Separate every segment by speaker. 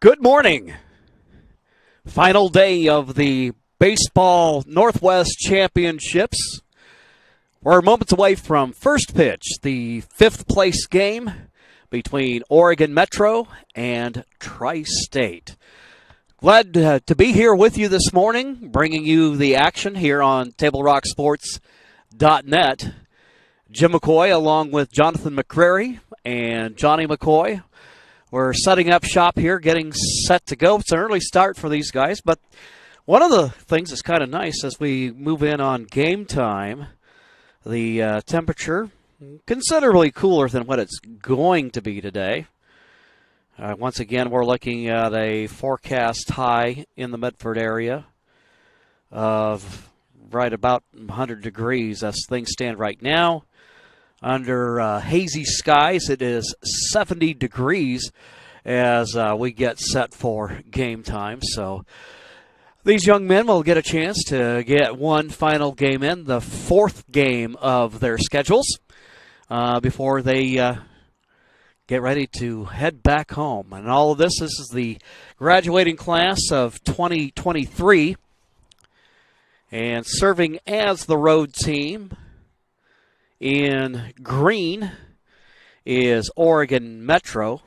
Speaker 1: Good morning. Final day of the Baseball Northwest Championships. We're moments away from first pitch, the fifth place game between Oregon Metro and Tri-State. Glad to be here with you this morning, bringing you the action here on TableRockSports.net. Jim McCoy along with Jonathan McCrary and Johnny McCoy. We're setting up shop here, getting set to go. It's an early start for these guys, but one of the things that's kind of nice as we move in on game time, the temperature considerably cooler than what it's going to be today. Once again, we're looking at a forecast high in the Medford area of right about 100 degrees as things stand right now. Under hazy skies, it is 70 degrees as we get set for game time. So these young men will get a chance to get one final game in, the fourth game of their schedules, before they get ready to head back home. And all of this is the graduating class of 2023. And serving as the road team in green is Oregon Metro.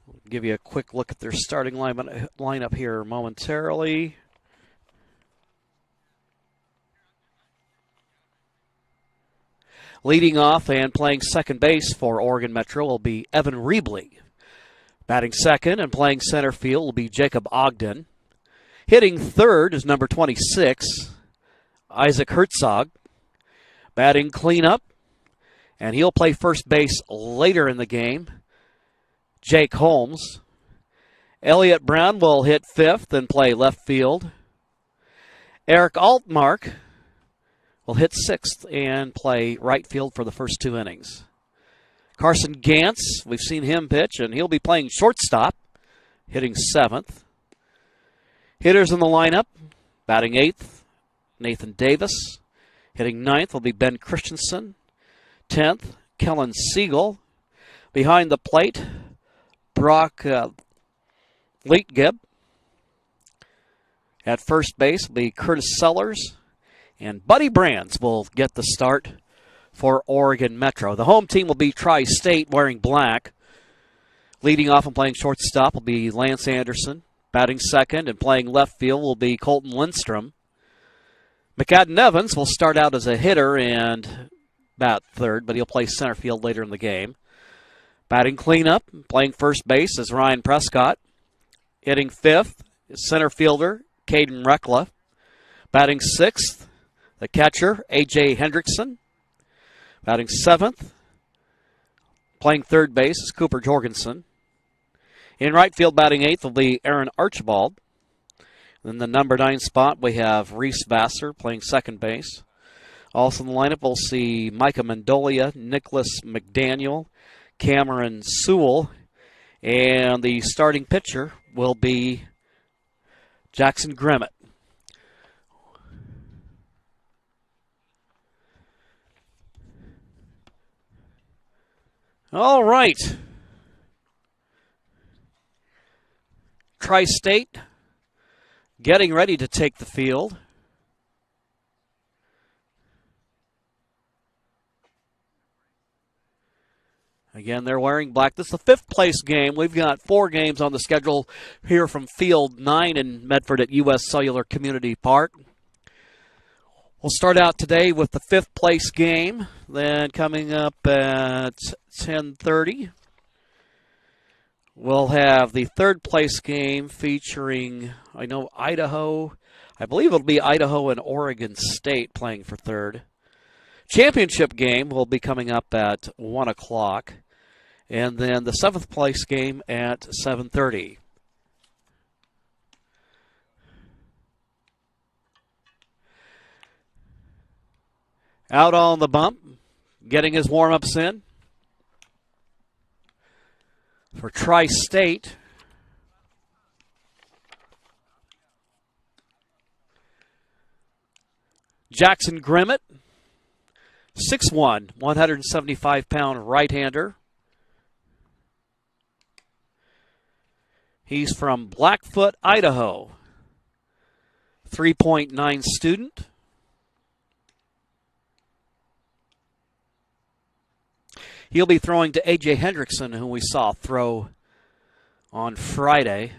Speaker 1: We'll give you a quick look at their starting lineup here momentarily. Leading off and playing second base for Oregon Metro will be Evan Rebley. Batting second and playing center field will be Jacob Ogden. Hitting third is number 26, Isaac Herzog. Batting cleanup, and he'll play first base later in the game, Jake Holmes. Elliott Brown will hit fifth and play left field. Eric Altmark will hit sixth and play right field for the first two innings. Carson Gantz, we've seen him pitch, and he'll be playing shortstop, hitting seventh. Hitters in the lineup, batting eighth, Nathan Davis. Hitting ninth will be Ben Christensen. 10th, Kellen Siegel. Behind the plate, Brock Leitgeb. At first base will be Curtis Sellers. And Buddy Brands will get the start for Oregon Metro. The home team will be Tri-State wearing black. Leading off and playing shortstop will be Lance Anderson. Batting second and playing left field will be Colton Lindstrom. McAdden Evans will start out as a hitter and bat third, but he'll play center field later in the game. Batting cleanup, playing first base is Ryan Prescott. Hitting fifth is center fielder Caden Rekla. Batting sixth, the catcher A.J. Hendrickson. Batting seventh, playing third base is Cooper Jorgensen. In right field, batting eighth will be Aaron Archibald. In the number 9 spot, we have Reese Vassar playing second base. Also in the lineup, we'll see Micah Mendolia, Nicholas McDaniel, Cameron Sewell, and the starting pitcher will be Jackson Grimmett. All right. Tri-State getting ready to take the field. Again, they're wearing black. This is the fifth place game. We've got 4 games on the schedule here from Field 9 in Medford at U.S. Cellular Community Park. We'll start out today with the fifth place game. Then coming up at 10:30, we'll have the third place game featuring, Idaho. I believe it'll be Idaho and Oregon State playing for third. Championship game will be coming up at 1 o'clock. And then the seventh place game at 7:30. Out on the bump, getting his warm-ups in for Tri-State. Jackson Grimmett, 6'1", 175-pound right-hander. He's from Blackfoot, Idaho. 3.9 student. He'll be throwing to A.J. Hendrickson, who we saw throw on Friday.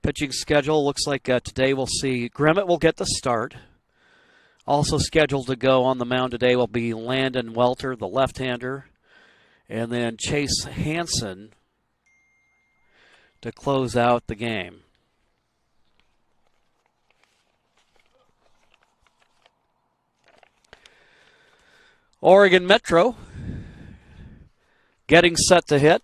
Speaker 1: Pitching schedule looks like today we'll see Grimmett will get the start. Also scheduled to go on the mound today will be Landon Welter, the left-hander, and then Chase Hansen to close out the game. Oregon Metro getting set to hit.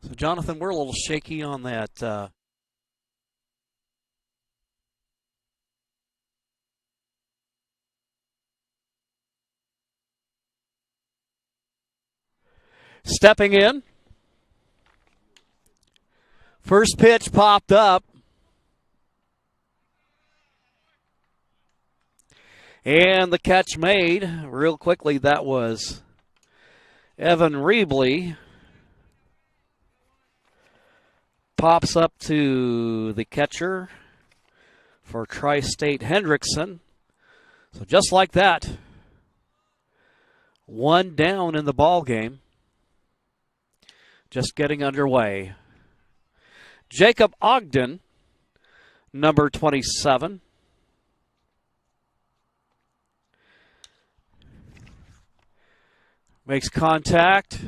Speaker 1: So, Jonathan, we're a little shaky on that. Stepping in. First pitch popped up. And the catch made real quickly. That was Evan Reebley. Pops up to the catcher for Tri-State Hendrickson. So just like that, one down in the ball game. Just getting underway. Jacob Ogden, number 27. Makes contact.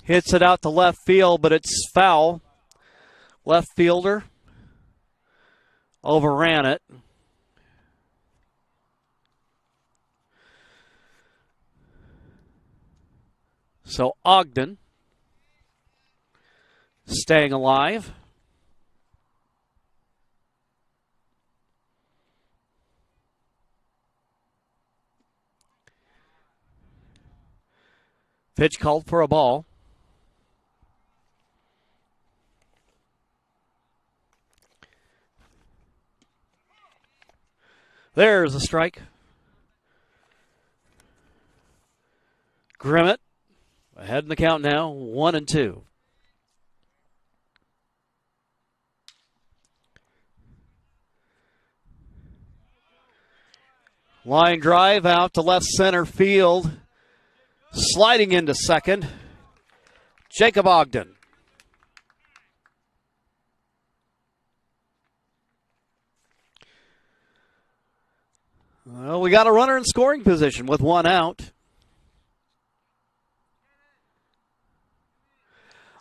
Speaker 1: Hits it out to left field, but it's foul. Left fielder overran it. So Ogden staying alive. Pitch called for a ball. There's a strike. Grimmett ahead in the count now, 1-2. Line drive out to left center field. Sliding into second, Jacob Ogden. Well, we got a runner in scoring position with one out.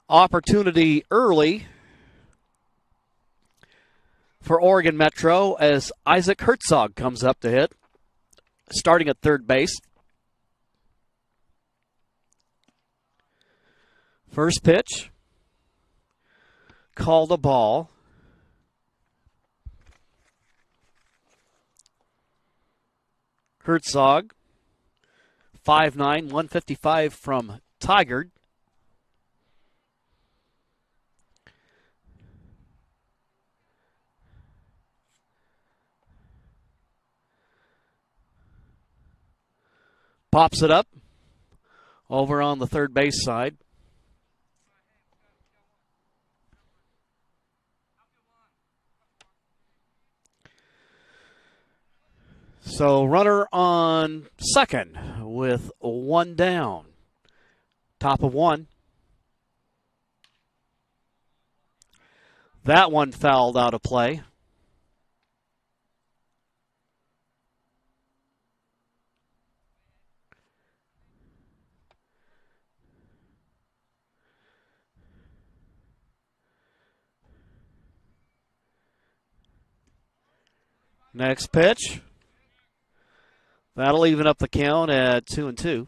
Speaker 1: Opportunity early for Oregon Metro as Isaac Herzog comes up to hit, starting at third base. First pitch, called a ball. Herzog, 5'9", 155 from Tigard. Pops it up over on the third base side. So runner on second with one down. Top of one. That one fouled out of play. Next pitch. That'll even up the count at 2-2.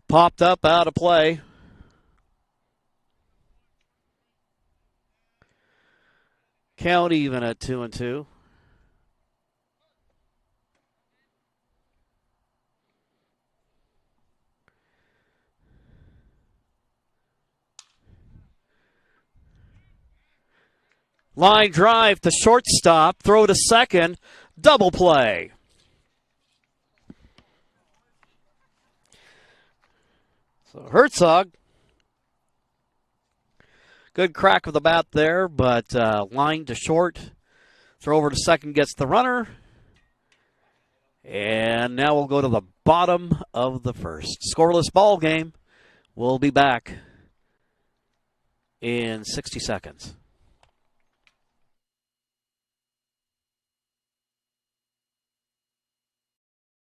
Speaker 1: Popped up out of play. Count even at 2-2. Line drive to shortstop, throw to second, double play. So Herzog, good crack of the bat there, but line to short, throw over to second, gets the runner. And now we'll go to the bottom of the first. Scoreless ball game. We'll be back in 60 seconds.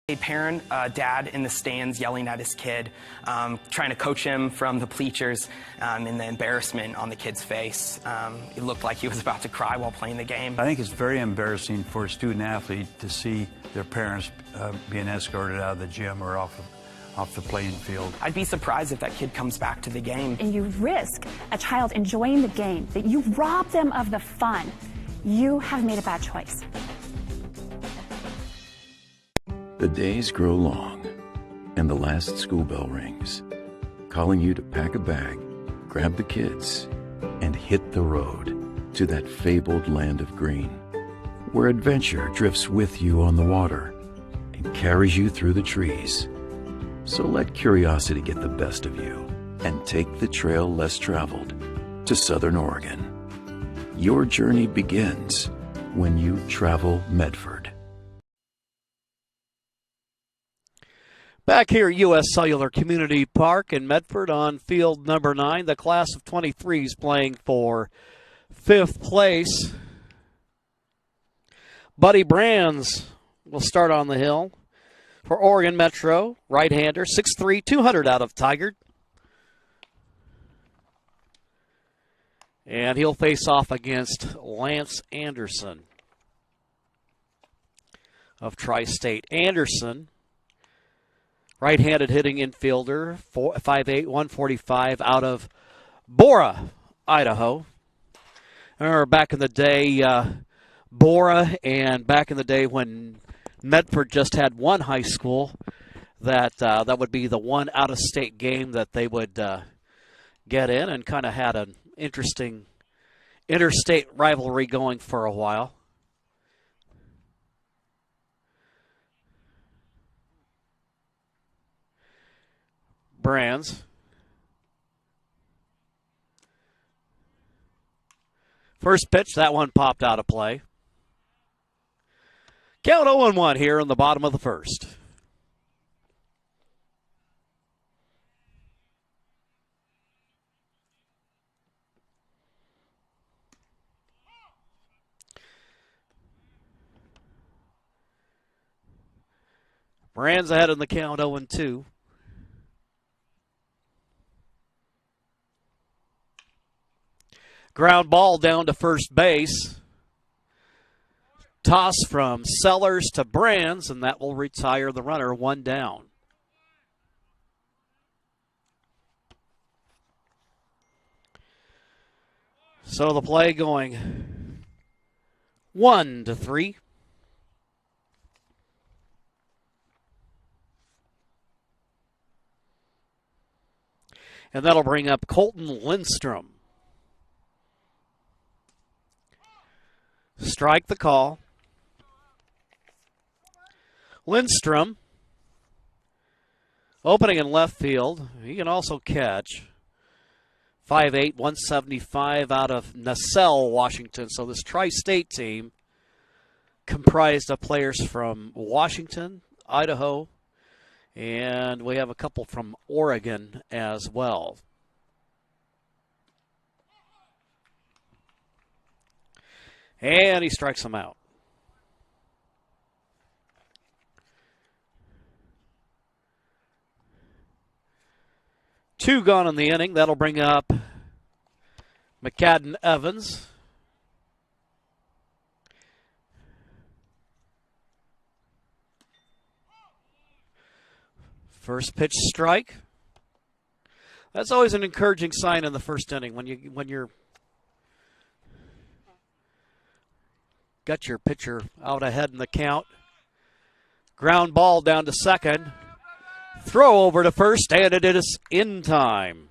Speaker 2: A parent, dad in the stands yelling at his kid, trying to coach him from the bleachers, and the embarrassment on the kid's face. It looked like he was about to cry while playing the game.
Speaker 3: I think it's very embarrassing for a student athlete to see their parents being escorted out of the gym or off the playing field.
Speaker 2: I'd be surprised if that kid comes back to the game.
Speaker 4: And you risk a child enjoying the game, that you rob them of the fun. You have made a bad choice.
Speaker 5: The days grow long, and the last school bell rings, calling you to pack a bag, grab the kids, and hit the road to that fabled land of green, where adventure drifts with you on the water and carries you through the trees. So let curiosity get the best of you and take the trail less traveled to Southern Oregon. Your journey begins when you travel Medford.
Speaker 1: Back here, U.S. Cellular Community Park in Medford on field number 9. The class of 23 is playing for 5th place. Buddy Brands will start on the hill for Oregon Metro. Right-hander, 6'3", 200 out of Tigard. And he'll face off against Lance Anderson of Tri-State. Anderson, right-handed hitting infielder, 5'8", 145 out of Bora, Idaho. Or back in the day, Bora, and back in the day when Medford just had one high school, that would be the one out-of-state game that they would get in, and kind of had an interesting interstate rivalry going for a while. Brands. First pitch, that one popped out of play. Count 0-1 here in the bottom of the first. Brands ahead in the count 0-2. Ground ball down to first base. Toss from Sellers to Brands, and that will retire the runner, one down. So the play going 1-3. And that'll bring up Colton Lindstrom. Strike the call. Lindstrom, opening in left field. He can also catch. 5'8", 175 out of Nassau, Washington. So this Tri-State team comprised of players from Washington, Idaho, and we have a couple from Oregon as well. And he strikes him out. Two gone in the inning. That'll bring up McCadden Evans. First pitch strike. That's always an encouraging sign in the first inning when you're got your pitcher out ahead in the count. Ground ball down to second. Throw over to first, and it is in time.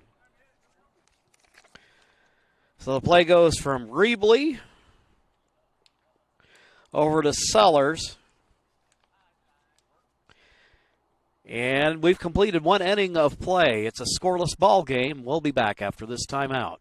Speaker 1: So the play goes from Rebley over to Sellers. And we've completed one inning of play. It's a scoreless ball game. We'll be back after this timeout.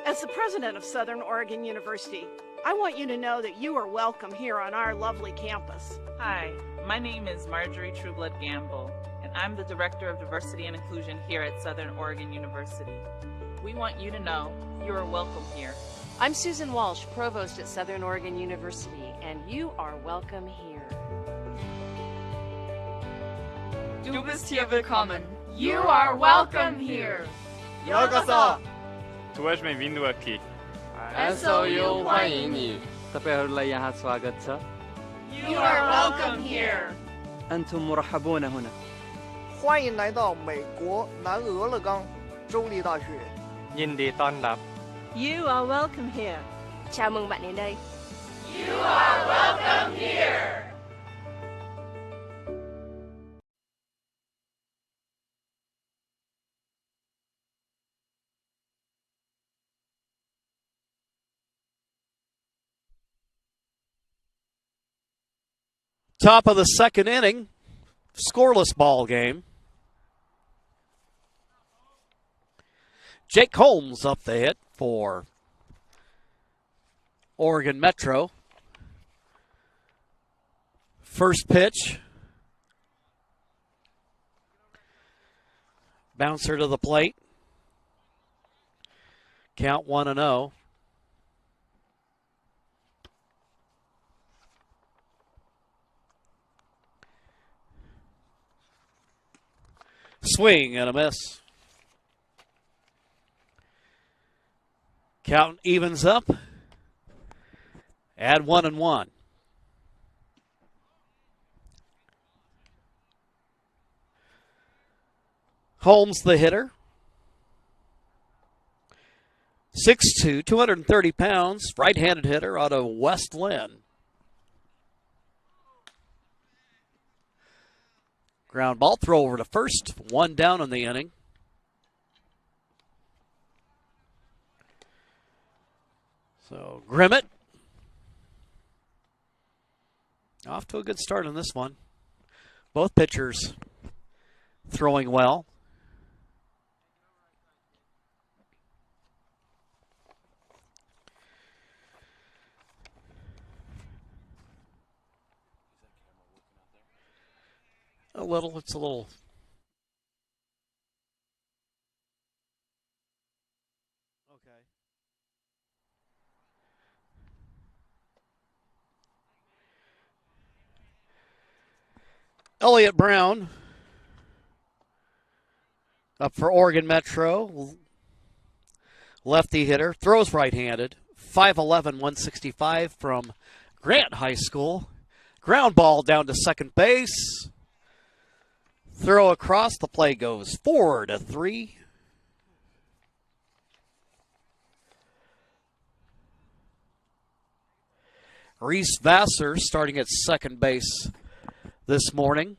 Speaker 6: As the president of Southern Oregon University, I want you to know that you are welcome here on our lovely campus.
Speaker 7: Hi, my name is Marjorie Trueblood Gamble, and I'm the Director of Diversity and Inclusion here at Southern Oregon University. We want you to know you are welcome here.
Speaker 8: I'm Susan Walsh, Provost at Southern Oregon University, and you are welcome here.
Speaker 7: Du bist hier willkommen. You are welcome here.
Speaker 9: Yokoso.
Speaker 10: Tu és bem-vindo aqui.
Speaker 7: SOU 欢迎
Speaker 9: 你。
Speaker 11: तपाईहरुलाई यहाँ स्वागत छ।
Speaker 7: You are welcome here.
Speaker 11: أنتم مرحبون هنا.
Speaker 9: 欢迎来到美国南俄勒冈州立大学。
Speaker 10: ยินดีต้อนรับ
Speaker 6: You are welcome here.
Speaker 8: Chào mừng bạn đến đây.
Speaker 7: You are welcome here.
Speaker 1: Top of the second inning, scoreless ball game. Jake Holmes up the hit for Oregon Metro. First pitch. Bouncer to the plate. Count 1-0. Swing and a miss. Count evens up. Add 1-1. Holmes the hitter. 6'2", 230 pounds, right-handed hitter out of West Lynn. Ground ball, throw over to first, one down in the inning. So Grimmett off to a good start on this one. Both pitchers throwing well. It's a little. Okay. Elliott Brown up for Oregon Metro. Lefty hitter, throws right-handed. 5'11", 165 from Grant High School. Ground ball down to second base. Throw across, the play goes 4-3. Reese Vassar starting at second base this morning.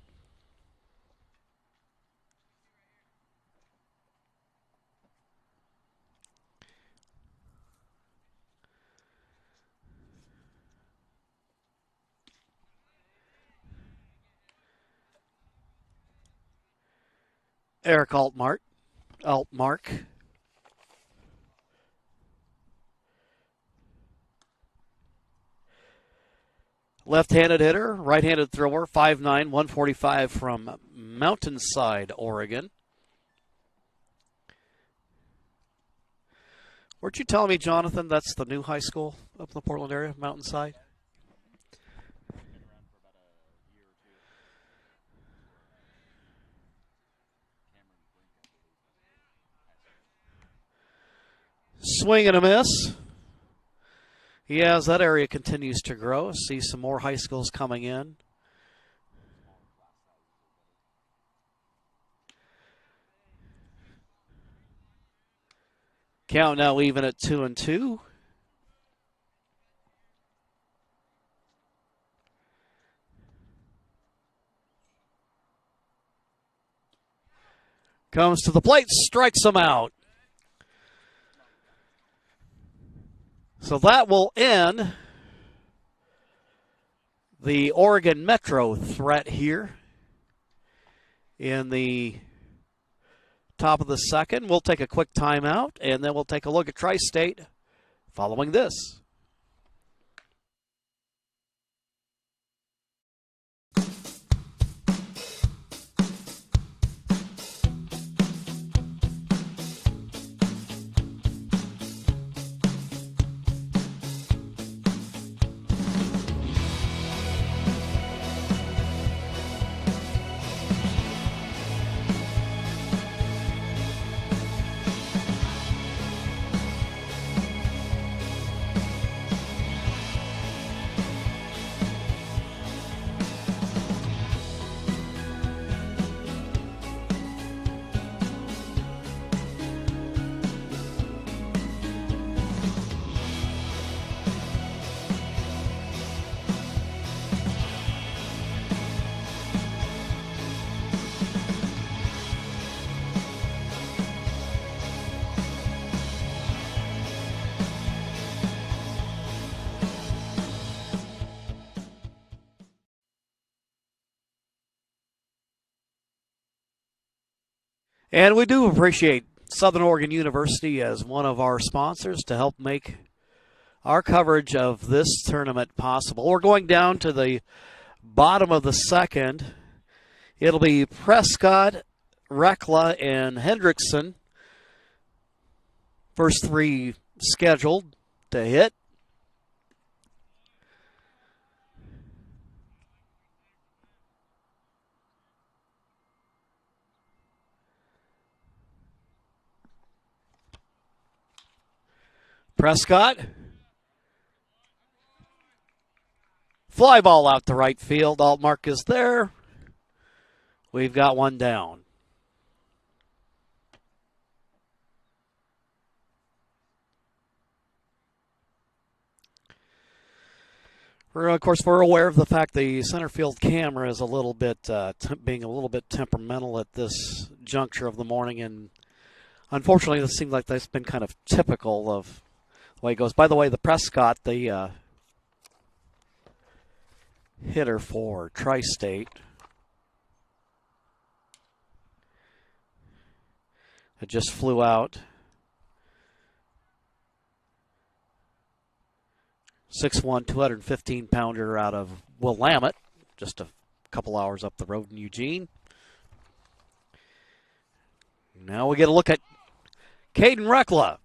Speaker 1: Eric Altmark. Left-handed hitter, right-handed thrower, 5'9", 145 from Mountainside, Oregon. Weren't you telling me, Jonathan, that's the new high school up in the Portland area, Mountainside? Swing and a miss. Yeah, as that area continues to grow, see some more high schools coming in. Count now even at 2-2. Comes to the plate, strikes him out. So that will end the Oregon Metro threat here in the top of the second. We'll take a quick timeout, and then we'll take a look at Tri-State following this. And we do appreciate Southern Oregon University as one of our sponsors to help make our coverage of this tournament possible. We're going down to the bottom of the second. It'll be Prescott, Rekla, and Hendrickson. First three scheduled to hit. Prescott. Fly ball out to right field. Altmark is there. We've got one down. Of course, we're aware of the fact the center field camera is a little bit, being a little bit temperamental at this juncture of the morning, and unfortunately, it seems like that's been kind of typical of the way it goes. By the way, the Prescott, the hitter for Tri-State, it just flew out. 6'1", 215-pounder out of Willamette, just a couple hours up the road in Eugene. Now we get a look at Caden Rekla.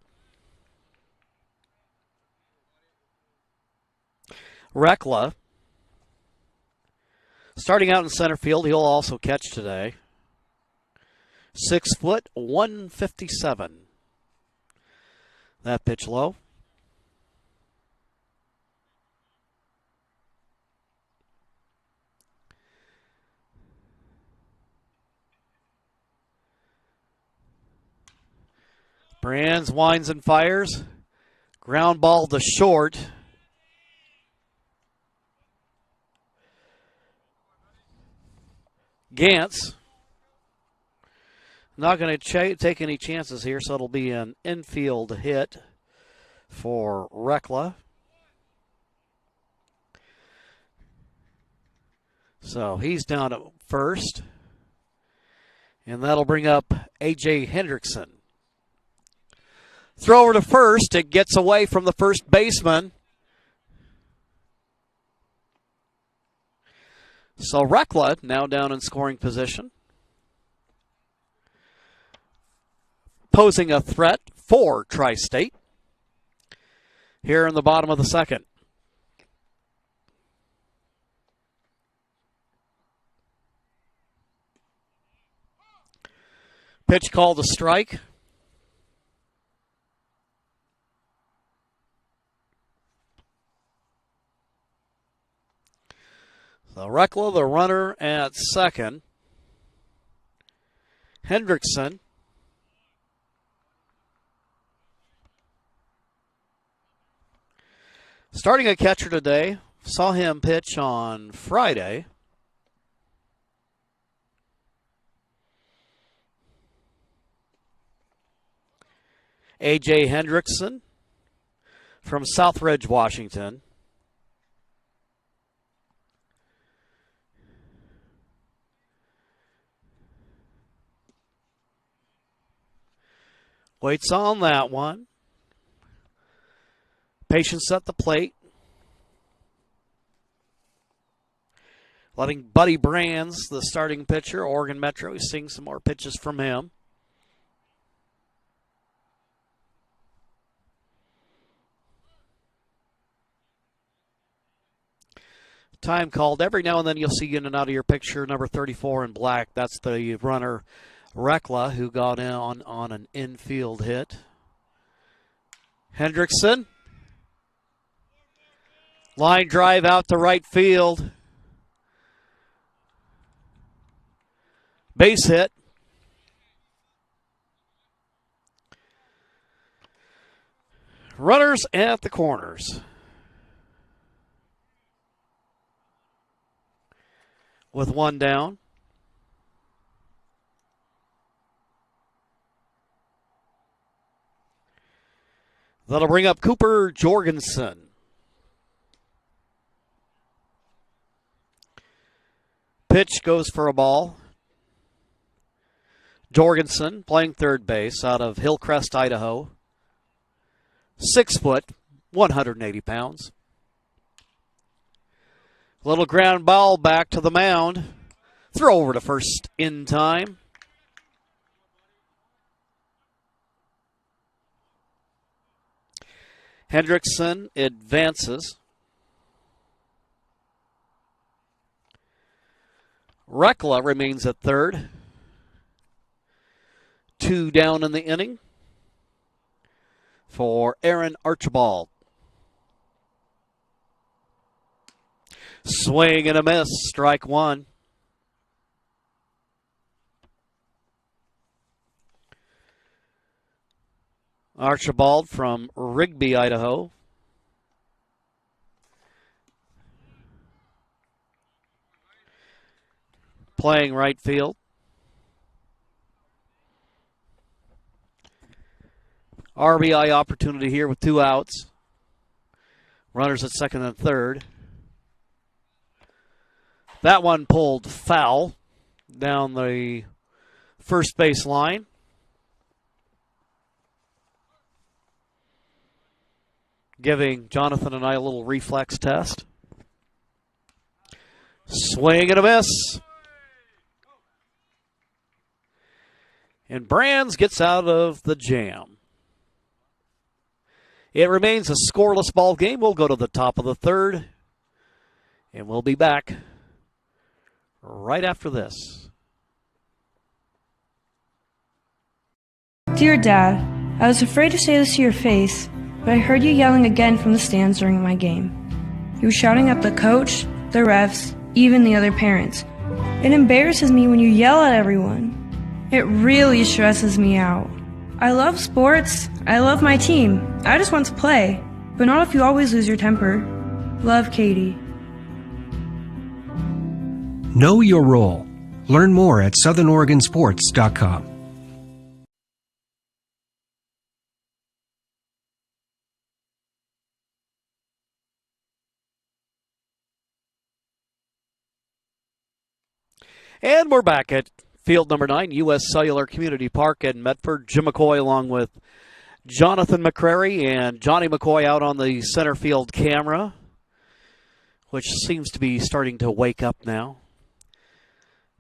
Speaker 1: Rekla, starting out in center field, he'll also catch today. 6 foot, 157. That pitch low. Brands winds and fires. Ground ball to short. Gantz. Not going to take any chances here, so it'll be an infield hit for Rekla. So he's down at first. And that'll bring up A.J. Hendrickson. Throw over to first. It gets away from the first baseman. So Rekla now down in scoring position. Posing a threat for Tri-State here in the bottom of the second. Pitch called a strike. So Rekla, the runner at second. Hendrickson Starting a catcher today, saw him pitch on Friday. A.J. Hendrickson from Southridge, Washington. Waits on that one. Patience at the plate. Letting Buddy Brands, the starting pitcher, Oregon Metro, he's seeing some more pitches from him. Time called. Every now and then you'll see in and out of your picture number 34 in black. That's the runner Rekla, who got in on an infield hit. Hendrickson. Line drive out to right field. Base hit. Runners at the corners. With one down. That'll bring up Cooper Jorgensen. Pitch goes for a ball. Jorgensen playing third base out of Hillcrest, Idaho. 6 foot, 180 pounds. Little ground ball back to the mound. Throw over to first in time. Hendrickson advances. Rekla remains at third. 2 down in the inning for Aaron Archibald. Swing and a miss, strike one. Archibald from Rigby, Idaho. Playing right field. RBI opportunity here with 2 outs. Runners at second and third. That one pulled foul down the first base line. Giving Jonathan and I a little reflex test. Swing and a miss. And Brands gets out of the jam. It remains a scoreless ball game. We'll go to the top of the third. And we'll be back right after this.
Speaker 12: Dear Dad, I was afraid to say this to your face, but I heard you yelling again from the stands during my game. You were shouting at the coach, the refs, even the other parents. It embarrasses me when you yell at everyone. It really stresses me out. I love sports. I love my team. I just want to play, but not if you always lose your temper. Love, Katie.
Speaker 13: Know your role. Learn more at southernoregonsports.com.
Speaker 1: And we're back at field number 9, U.S. Cellular Community Park in Medford. Jim McCoy along with Jonathan McCrary and Johnny McCoy out on the center field camera, which seems to be starting to wake up now.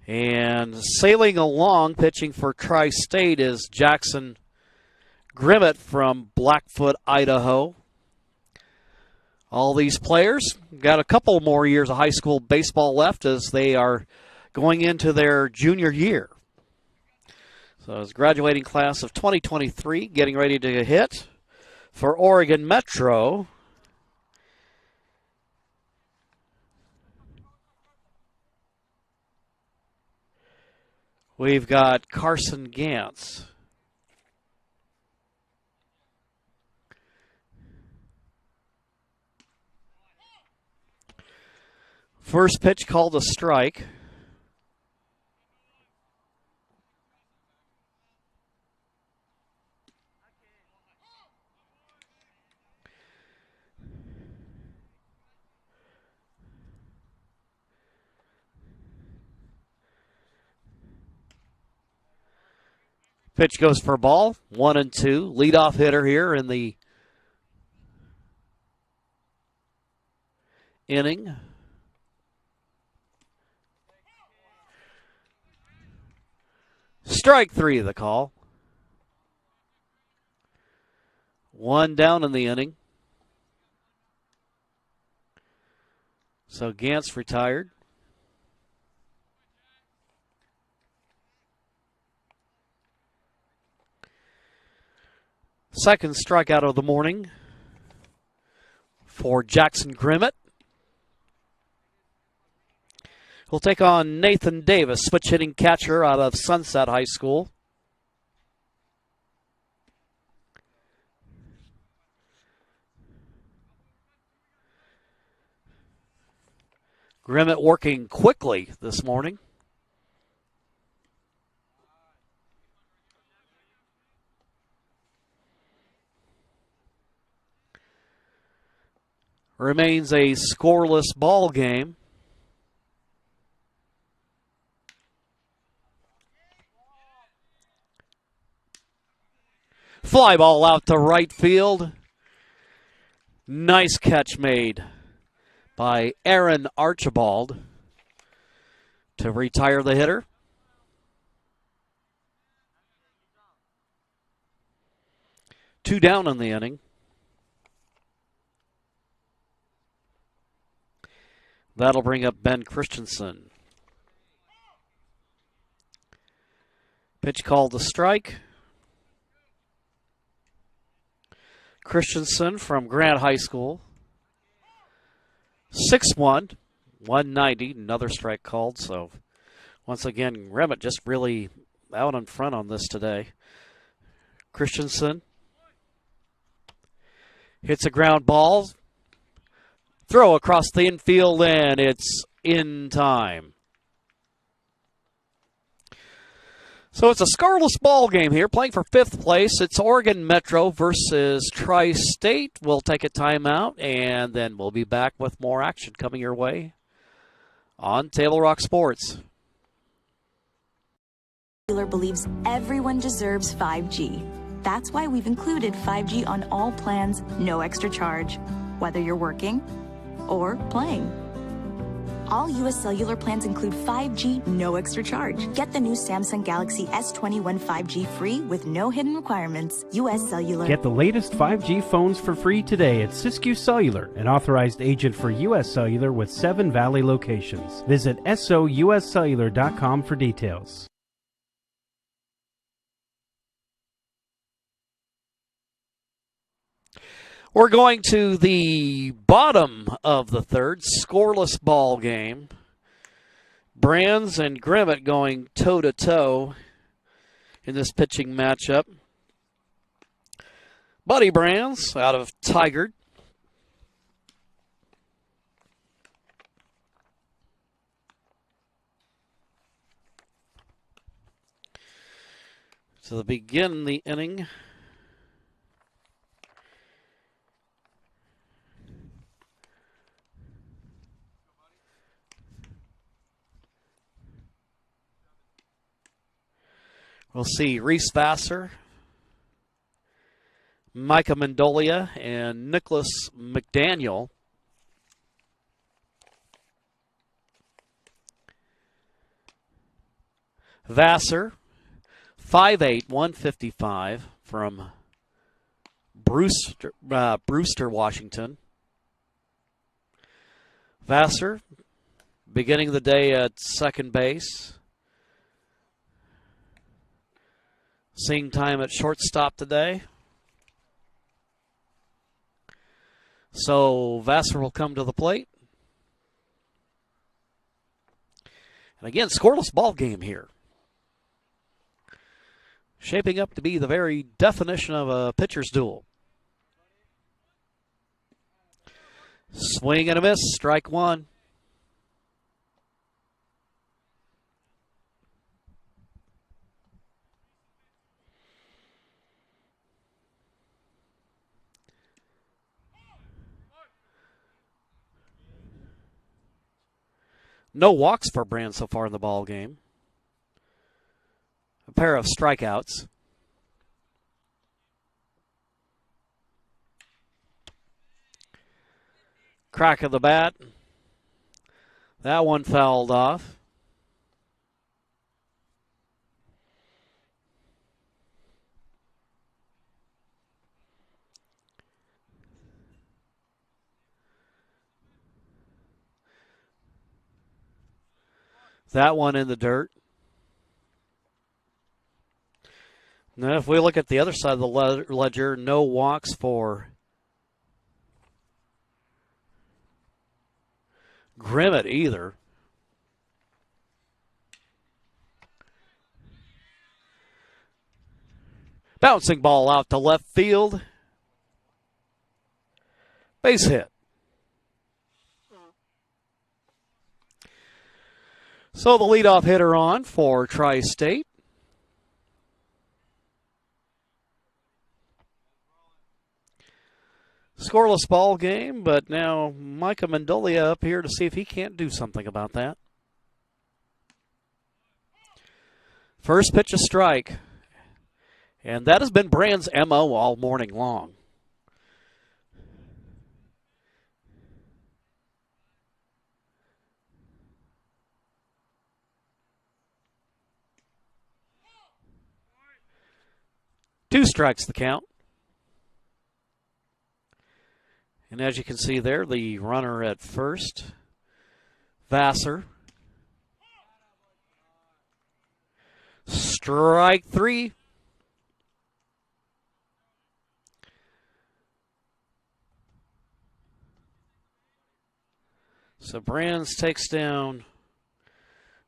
Speaker 1: And sailing along, pitching for Tri-State, is Jackson Grimmett from Blackfoot, Idaho. All these players got a couple more years of high school baseball left as they are going into their junior year. So it's graduating class of 2023, getting ready to hit for Oregon Metro. We've got Carson Gantz. First pitch called a strike. Pitch goes for a ball, 1-2. Leadoff hitter here in the inning. Strike 3, the call. 1 down in the inning. So Gantz retired. Second strikeout of the morning for Jackson Grimmett. He'll take on Nathan Davis, switch hitting catcher out of Sunset High School. Grimmett working quickly this morning. Remains a scoreless ball game. Fly ball out to right field. Nice catch made by Aaron Archibald to retire the hitter. Two down in the inning. That'll bring up Ben Christensen. Pitch called a strike. Christensen from Grant High School. 6'1", 190, another strike called. So once again, Grimmett just really out in front on this today. Christensen hits a ground ball. Throw across the infield, and it's in time. So it's a scoreless ball game here, playing for 5th place. It's Oregon Metro versus Tri-State. We'll take a timeout, and then we'll be back with more action coming your way on Table Rock Sports.
Speaker 14: Believes everyone deserves 5G. That's why we've included 5G on all plans, no extra charge, whether you're working or playing. All U.S. Cellular plans include 5G, no extra charge. Get the new Samsung Galaxy S21 5G free with no hidden requirements. U.S. Cellular.
Speaker 15: Get the latest 5G phones for free today at Siskiyou Cellular, an authorized agent for U.S. Cellular with 7 Valley locations. Visit souscellular.com for details.
Speaker 1: We're going to the bottom of the third, scoreless ball game. Brands and Grimmett going toe-to-toe in this pitching matchup. Buddy Brands out of Tigard. So to begin the inning, we'll see Reese Vassar, Micah Mendolia, and Nicholas McDaniel. Vassar, 5'8", 155 from Brewster, Washington. Vassar beginning the day at second base. Seeing time at shortstop today. So Vassar will come to the plate. And again, scoreless ball game here. Shaping up to be the very definition of a pitcher's duel. Swing and a miss, strike one. No walks for Brand so far in the ball game. A pair of strikeouts. Crack of the bat. That one fouled off. That one in the dirt. Now, if we look at the other side of the ledger, no walks for Grimmett either. Bouncing ball out to left field. Base hit. So the leadoff hitter on for Tri-State. Scoreless ball game, but now Micah Mendolia up here to see if he can't do something about that. First pitch a strike. And that has been Brand's MO all morning long. Two strikes the count. And as you can see there, the runner at first, Vassar. Strike three. So Brands takes down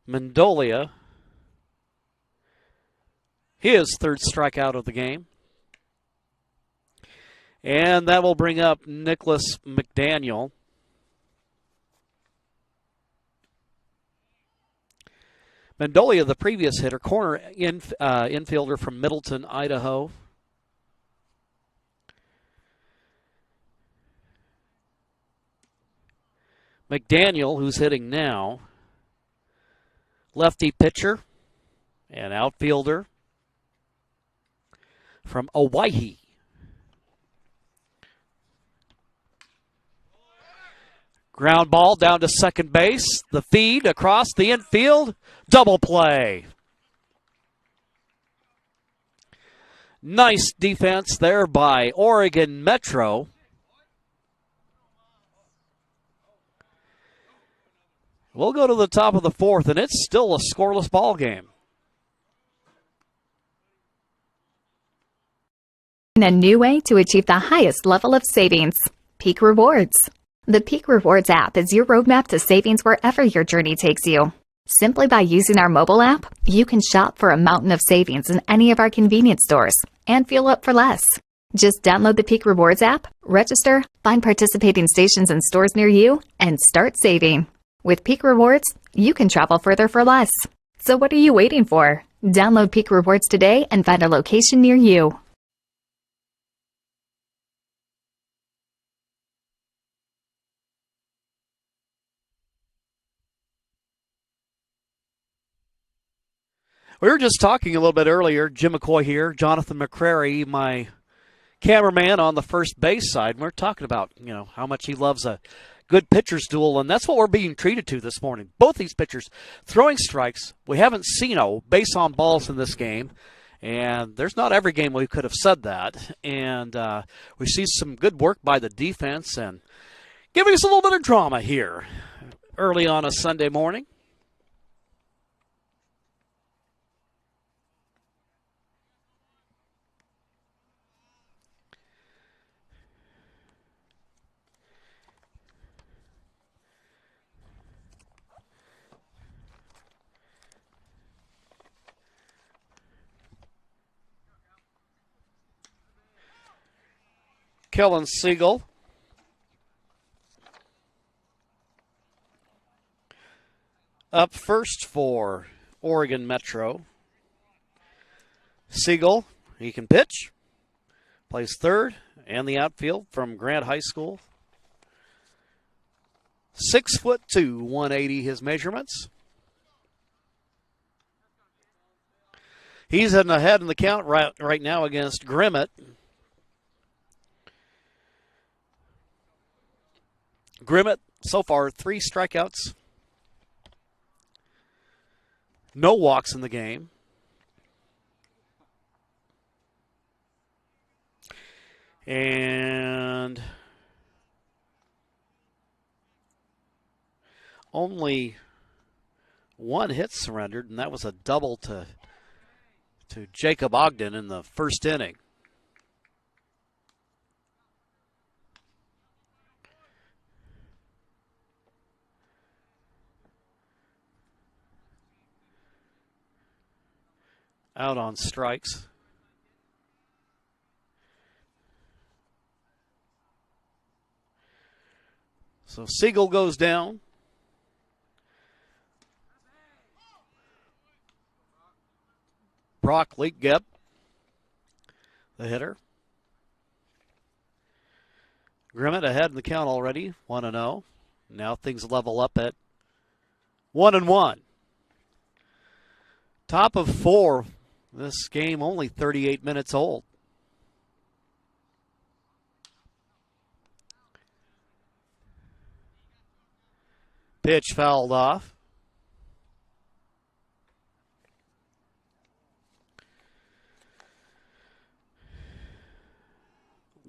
Speaker 1: Mendolia. His third strikeout of the game. And that will bring up Nicholas McDaniel. Mendolia, the previous hitter, corner infielder from Middleton, Idaho. McDaniel, who's hitting now, lefty pitcher and outfielder from Owyhee. Ground ball down to second base. The feed across the infield. Double play. Nice defense there by Oregon Metro. We'll go to the top of the fourth, and it's still a scoreless ball game.
Speaker 16: A new way to achieve the highest level of savings. Peak Rewards. The Peak Rewards app is your roadmap to savings wherever your journey takes you. Simply by using our mobile app, you can shop for a mountain of savings in any of our convenience stores and fuel up for less. Just download the Peak Rewards app, register, find participating stations and stores near you, and start saving. With Peak Rewards, you can travel further for less. So what are you waiting for? Download Peak Rewards today and find a location near you.
Speaker 1: We were just talking a little bit earlier, Jim McCoy here, Jonathan McCrary, my cameraman on the first base side. And we're talking about, how much he loves a good pitcher's duel, and that's what we're being treated to this morning. Both these pitchers throwing strikes. We haven't seen a base on balls in this game, and there's not every game we could have said that. And we see some good work by the defense and giving us a little bit of drama here early on a Sunday morning. Kellen Siegel. Up first for Oregon Metro. Siegel, he can pitch. Plays third and the outfield from Grant High School. 6'2", 180 his measurements. He's ahead in the count right now against Grimmett. Grimmett, so far, 3 strikeouts. No walks in the game. And only 1 hit surrendered, and that was a double to Jacob Ogden in the first inning. Out on strikes. So Siegel goes down. Brock Leakgeb, the hitter. Grimmett ahead in the count already, 1-0. Now things level up at 1-1. Top of 4. This game only 38 minutes old. Pitch fouled off.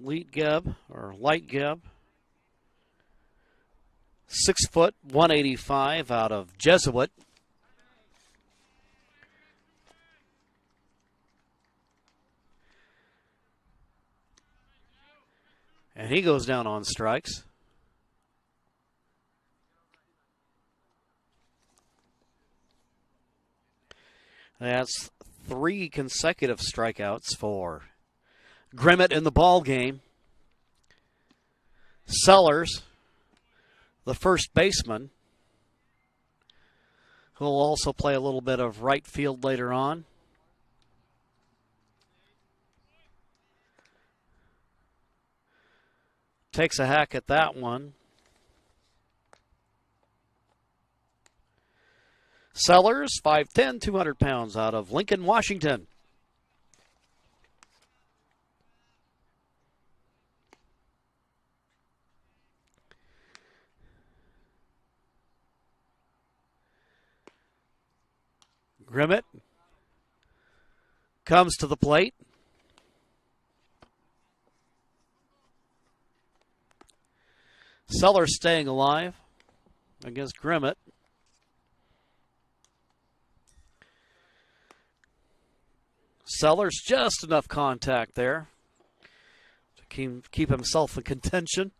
Speaker 1: Leakgeb, or Lightgeb, 6 foot, 185 out of Jesuit. And he goes down on strikes. That's 3 consecutive strikeouts for Grimmett in the ball game. Sellers, the first baseman, who will also play a little bit of right field later on. Takes a hack at that one. Sellers, 5'10", 200 pounds, out of Lincoln, Washington. Grimmett comes to the plate. Sellers staying alive against Grimmett. Sellers just enough contact there to keep himself in contention.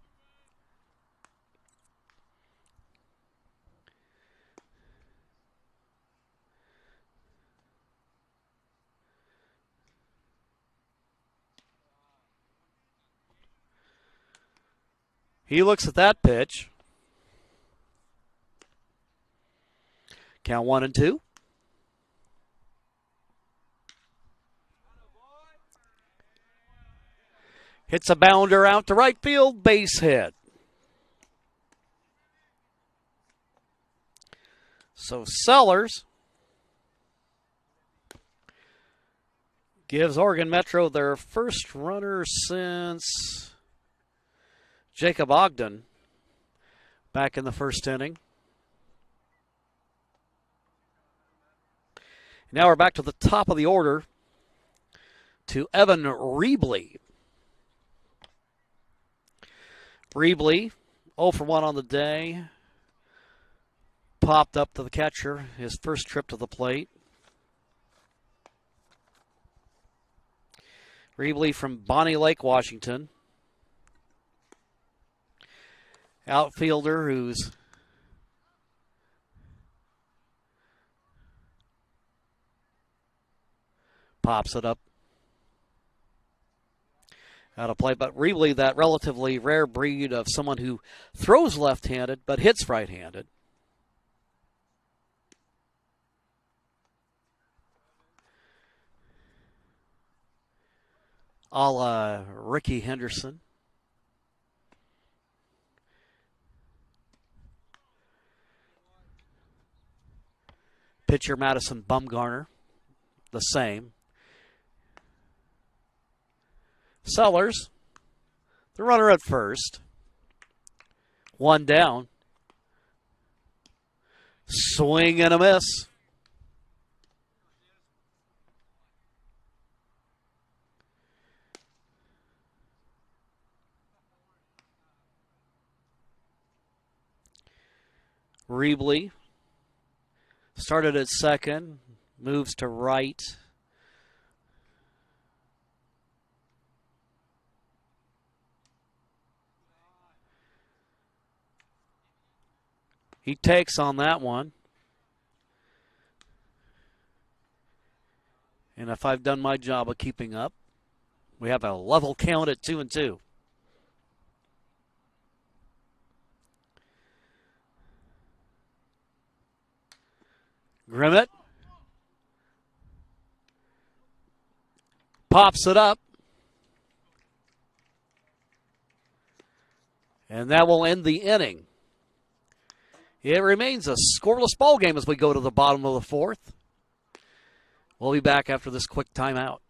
Speaker 1: He looks at that pitch. Count 1-2. Hits a bounder out to right field, base hit. So Sellers gives Oregon Metro their first runner since Jacob Ogden back in the first inning. Now we're back to the top of the order to Evan Rebley. Rebley, 0 for 1 on the day. Popped up to the catcher, his first trip to the plate. Rebley from Bonnie Lake, Washington. Outfielder who's pops it up out of play. But Rebley, that relatively rare breed of someone who throws left-handed but hits right-handed. A la Ricky Henderson. Pitcher Madison Bumgarner, the same. Sellers, the runner at first. One down. Swing and a miss. Rebley started at second, moves to right. He takes on that one. And if I've done my job of keeping up, we have a level count at 2-2. Grimmett pops it up. And that will end the inning. It remains a scoreless ball game as we go to the bottom of the fourth. We'll be back after this quick timeout.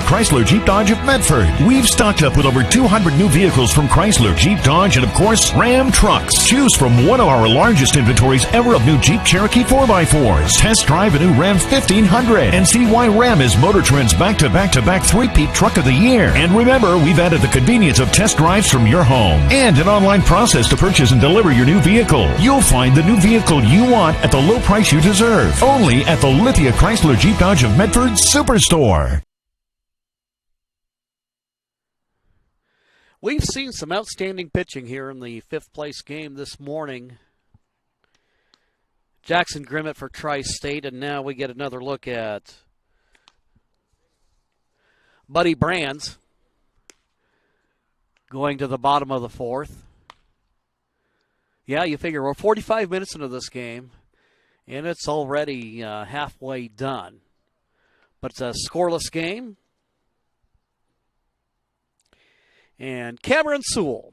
Speaker 17: Chrysler Jeep Dodge of Medford. We've stocked up with over 200 new vehicles from Chrysler, Jeep Dodge, and of course, Ram trucks. Choose from one of our largest inventories ever of new Jeep Cherokee 4x4s. Test drive a new Ram 1500 and see why Ram is Motor Trend's back-to-back-to-back three-peat truck of the year. And remember, we've added the convenience of test drives from your home and an online process to purchase and deliver your new vehicle. You'll find the new vehicle you want at the low price you deserve. Only at the Lithia Chrysler Jeep Dodge of Medford Superstore.
Speaker 1: We've seen some outstanding pitching here in the fifth-place game this morning. Jackson Grimmett for Tri-State, and now we get another look at Buddy Brands going to the bottom of the fourth. Yeah, you figure we're 45 minutes into this game, and it's already halfway done. But it's a scoreless game. And Cameron Sewell,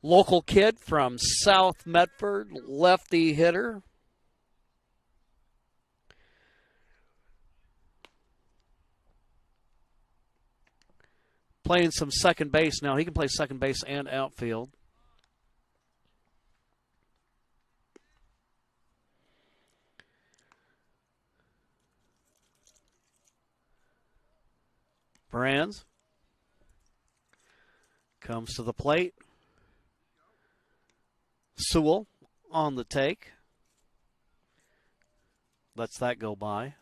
Speaker 1: local kid from South Medford, lefty hitter. Playing some second base now. He can play second base and outfield. Brands comes to the plate. Sewell on the take. Lets that go by.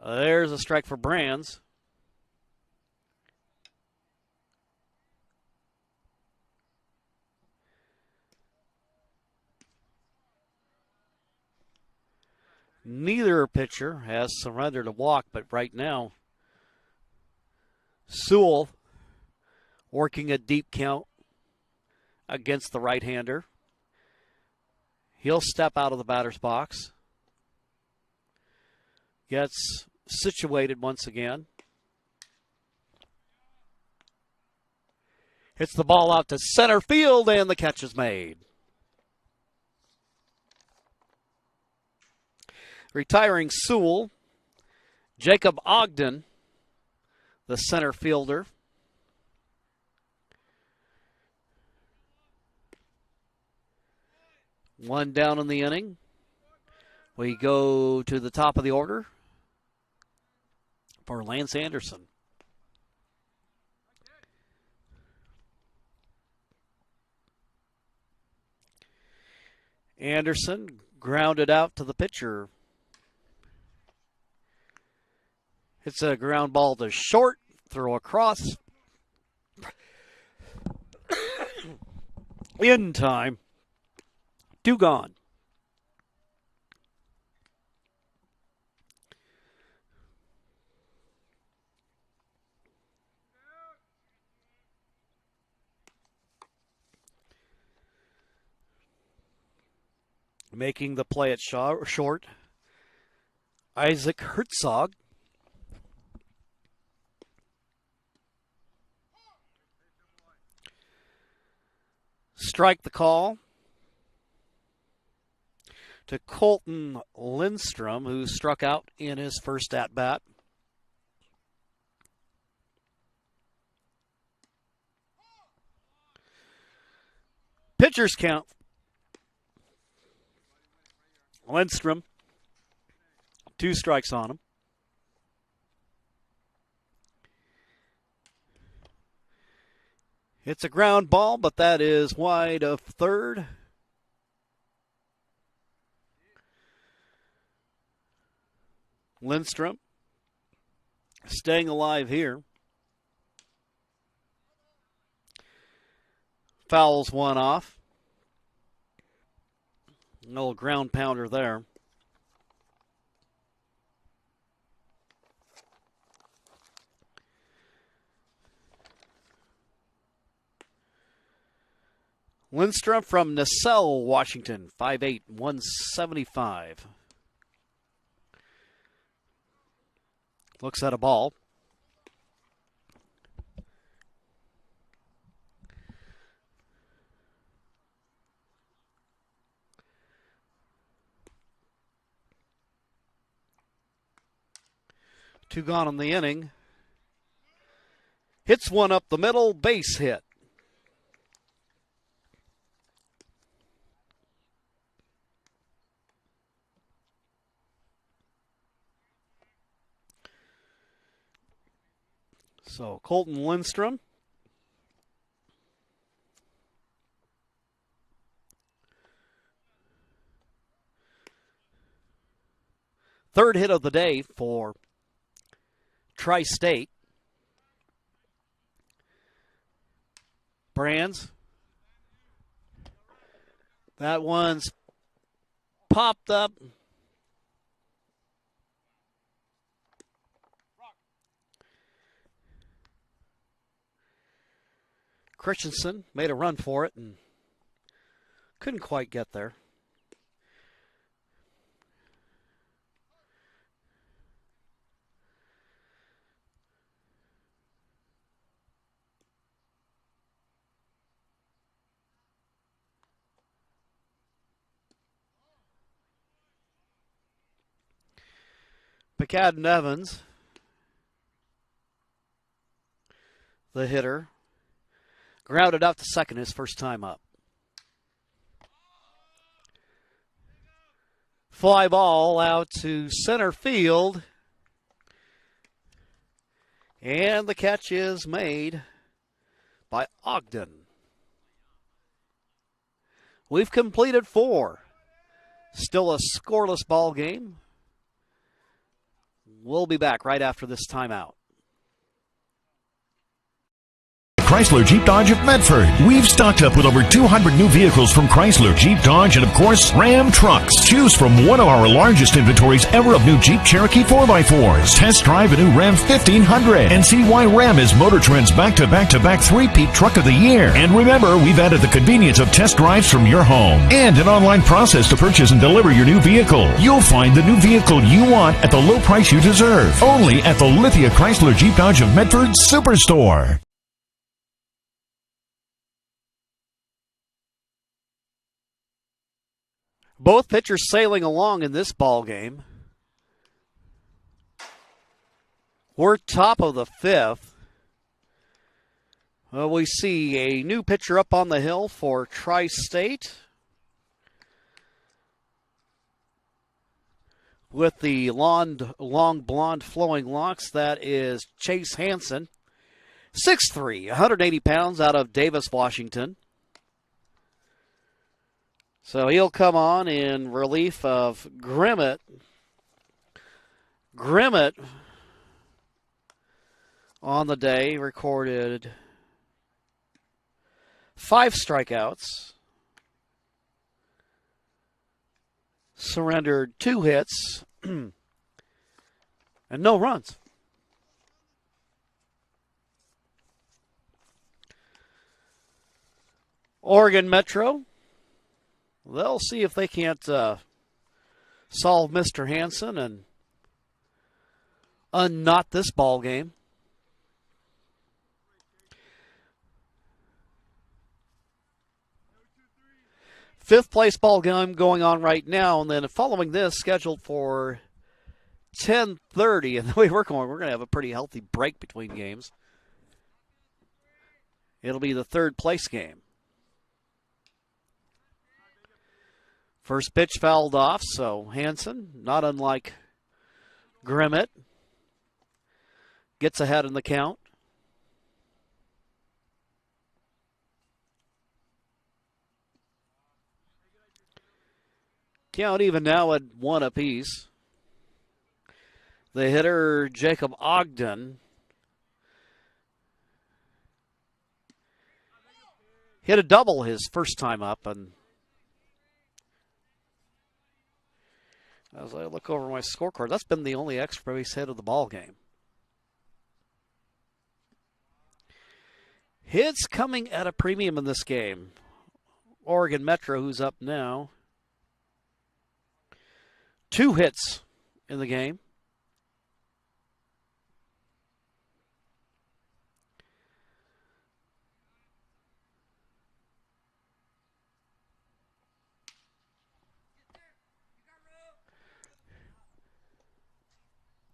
Speaker 1: There's a strike for Brands. Neither pitcher has surrendered a walk, but right now, Sewell working a deep count against the right-hander. He'll step out of the batter's box. Gets situated once again. Hits the ball out to center field, and the catch is made. Retiring Sewell, Jacob Ogden, the center fielder. One down in the inning. We go to the top of the order for Lance Anderson. Anderson grounded out to the pitcher. It's a ground ball to short, throw across. In time. Two gone. Making the play at short, Isaac Herzog. Strike the call to Colton Lindstrom, who struck out in his first at-bat. Pitcher's count. Lindstrom, 2 strikes on him. It's a ground ball, but that is wide of third. Lindstrom staying alive here. Fouls one off. A little ground pounder there. Lindstrom from Nacelle, Washington, 5'8", 175. Looks at a ball. Two gone in the inning. Hits one up the middle, base hit. So Colton Lindstrom. Third hit of the day for Tri-State. Brands. That one's popped up. Christensen made a run for it and couldn't quite get there. McAdden Evans, the hitter, grounded out to second his first time up. Fly ball out to center field. And the catch is made by Ogden. We've completed 4. Still a scoreless ball game. We'll be back right after this timeout.
Speaker 17: Chrysler Jeep Dodge of Medford. We've stocked up with over 200 new vehicles from Chrysler, Jeep Dodge, and of course, Ram Trucks. Choose from one of our largest inventories ever of new Jeep Cherokee 4x4s. Test drive a new Ram 1500 and see why Ram is Motor Trend's back-to-back-to-back three-peat truck of the year. And remember, we've added the convenience of test drives from your home and an online process to purchase and deliver your new vehicle. You'll find the new vehicle you want at the low price you deserve. Only at the Lithia Chrysler Jeep Dodge of Medford Superstore.
Speaker 1: Both pitchers sailing along in this ball game. We're top of the 5th. We see a new pitcher up on the hill for Tri-State with the long blonde flowing locks. That is Chase Hansen, 6'3", 180 pounds, out of Davis, Washington. So he'll come on in relief of Grimmett. Grimmett on the day recorded 5 strikeouts, surrendered 2 hits, and no runs. Oregon Metro. They'll see if they can't solve Mr. Hansen and unknot this ball game. Fifth place ball game going on right now, and then following this, scheduled for 10:30. And the way we're going to have a pretty healthy break between games. It'll be the third place game. First pitch fouled off, so Hansen, not unlike Grimmett, gets ahead in the count. Count even now at 1 apiece. The hitter, Jacob Ogden, hit a double his first time up, and as I look over my scorecard, that's been the only extra base hit of the ball game. Hits coming at a premium in this game. Oregon Metro, who's up now. 2 hits in the game.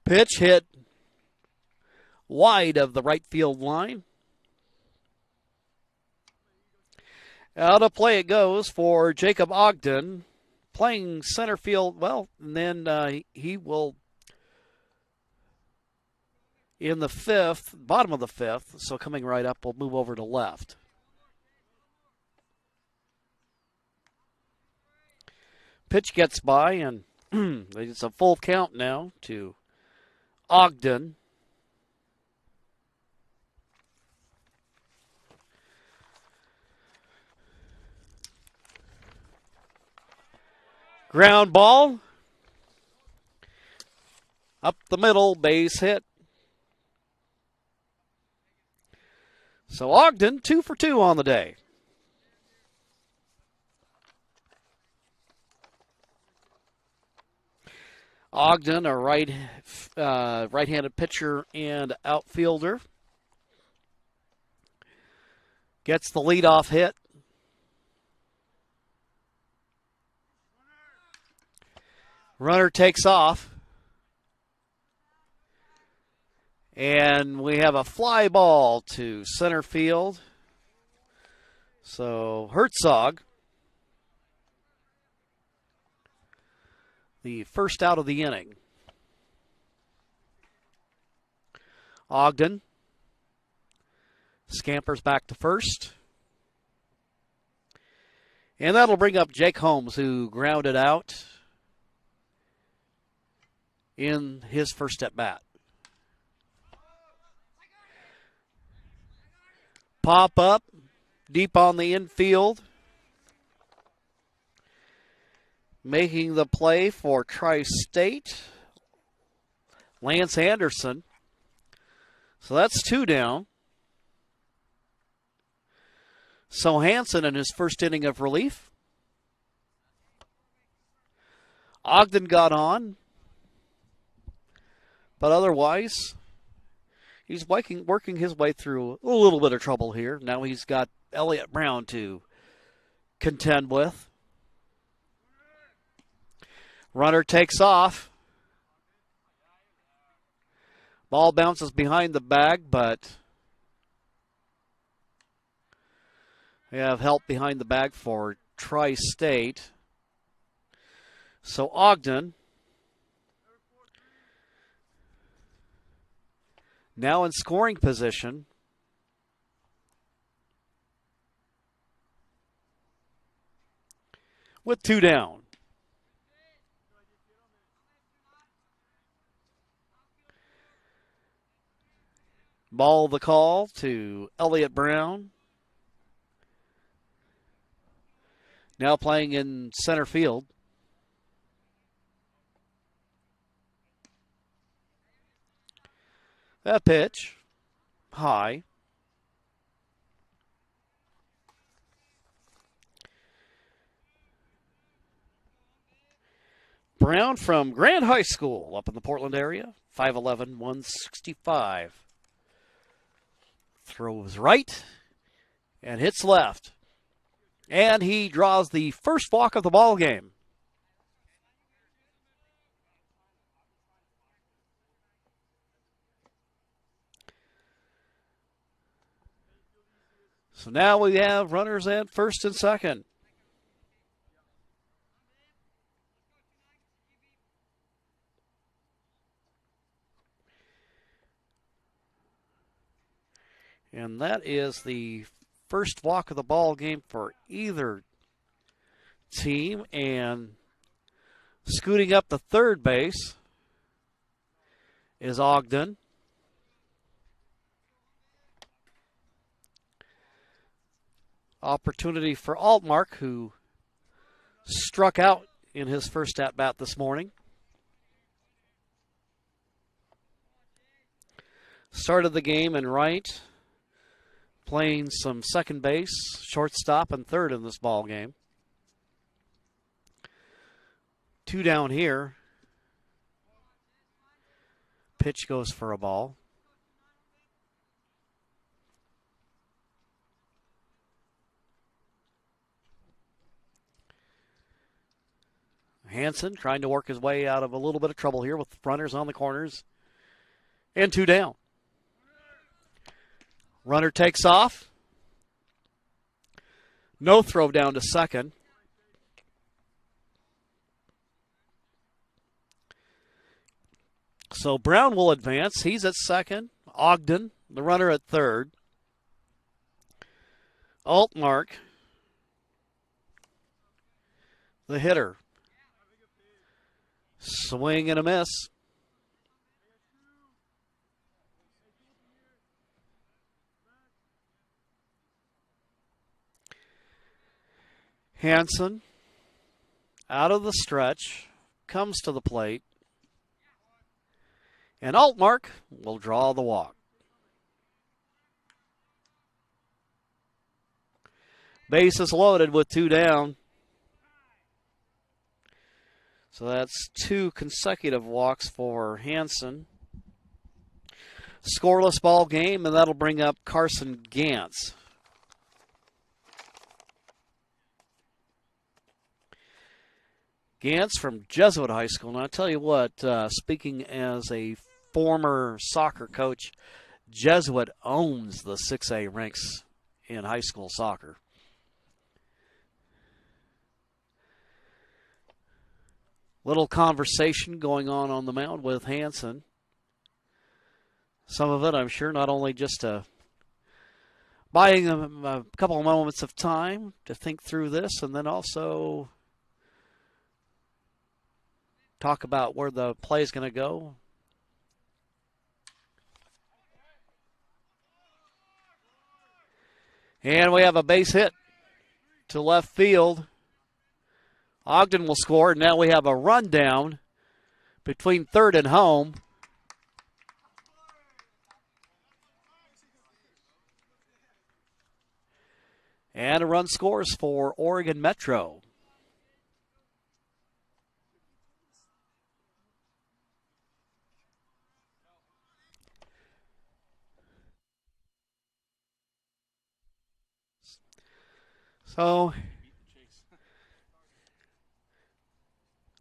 Speaker 1: Pitch hit wide of the right field line. Out of play it goes for Jacob Ogden, playing center field. Well, and then he will, in the fifth, bottom of the fifth, so coming right up, will move over to left. Pitch gets by, and it's a full count now to Ogden. Ground ball. Up the middle, base hit. So Ogden, 2 for 2 on the day. Ogden, a right-handed pitcher and outfielder, gets the leadoff hit. Runner takes off. And we have a fly ball to center field. So Herzog, the first out of the inning. Ogden scampers back to first. And that'll bring up Jake Holmes, who grounded out in his first at bat. Pop up deep on the infield. Making the play for Tri-State, Lance Anderson. So that's 2 down. So Hansen in his first inning of relief. Ogden got on. But otherwise, he's working his way through a little bit of trouble here. Now he's got Elliott Brown to contend with. Runner takes off. Ball bounces behind the bag, but we have help behind the bag for Tri-State. So Ogden now in scoring position. With 2 down. Ball the call to Elliott Brown. Now playing in center field. That pitch, high. Brown from Grand High School up in the Portland area, 5'11", 165. Throws right and hits left. And he draws the first walk of the ball game. So now we have runners at first and second. And that is the first walk of the ball game for either team. And scooting up to third base is Ogden. Opportunity for Altmark, who struck out in his first at-bat this morning. Started the game in right, playing some second base, shortstop, and third in this ball game. 2 down here. Pitch goes for a ball. Hanson trying to work his way out of a little bit of trouble here with runners on the corners. And 2 down. Runner takes off. No throw down to second. So Brown will advance. He's at second. Ogden, the runner, at third. Altmark, the hitter. Swing and a miss. Hanson, out of the stretch, comes to the plate. And Altmark will draw the walk. Bases loaded with 2 down. So that's 2 consecutive walks for Hanson. Scoreless ball game, and that'll bring up Carson Gantz. Gantz from Jesuit High School. And I'll tell you what, speaking as a former soccer coach, Jesuit owns the 6A ranks in high school soccer. Little conversation going on the mound with Hanson. Some of it, I'm sure, not only just buying him a couple of moments of time to think through this, and then also talk about where the play is going to go. And we have a base hit to left field. Ogden will score, and now we have a rundown between third and home. And a run scores for Oregon Metro. So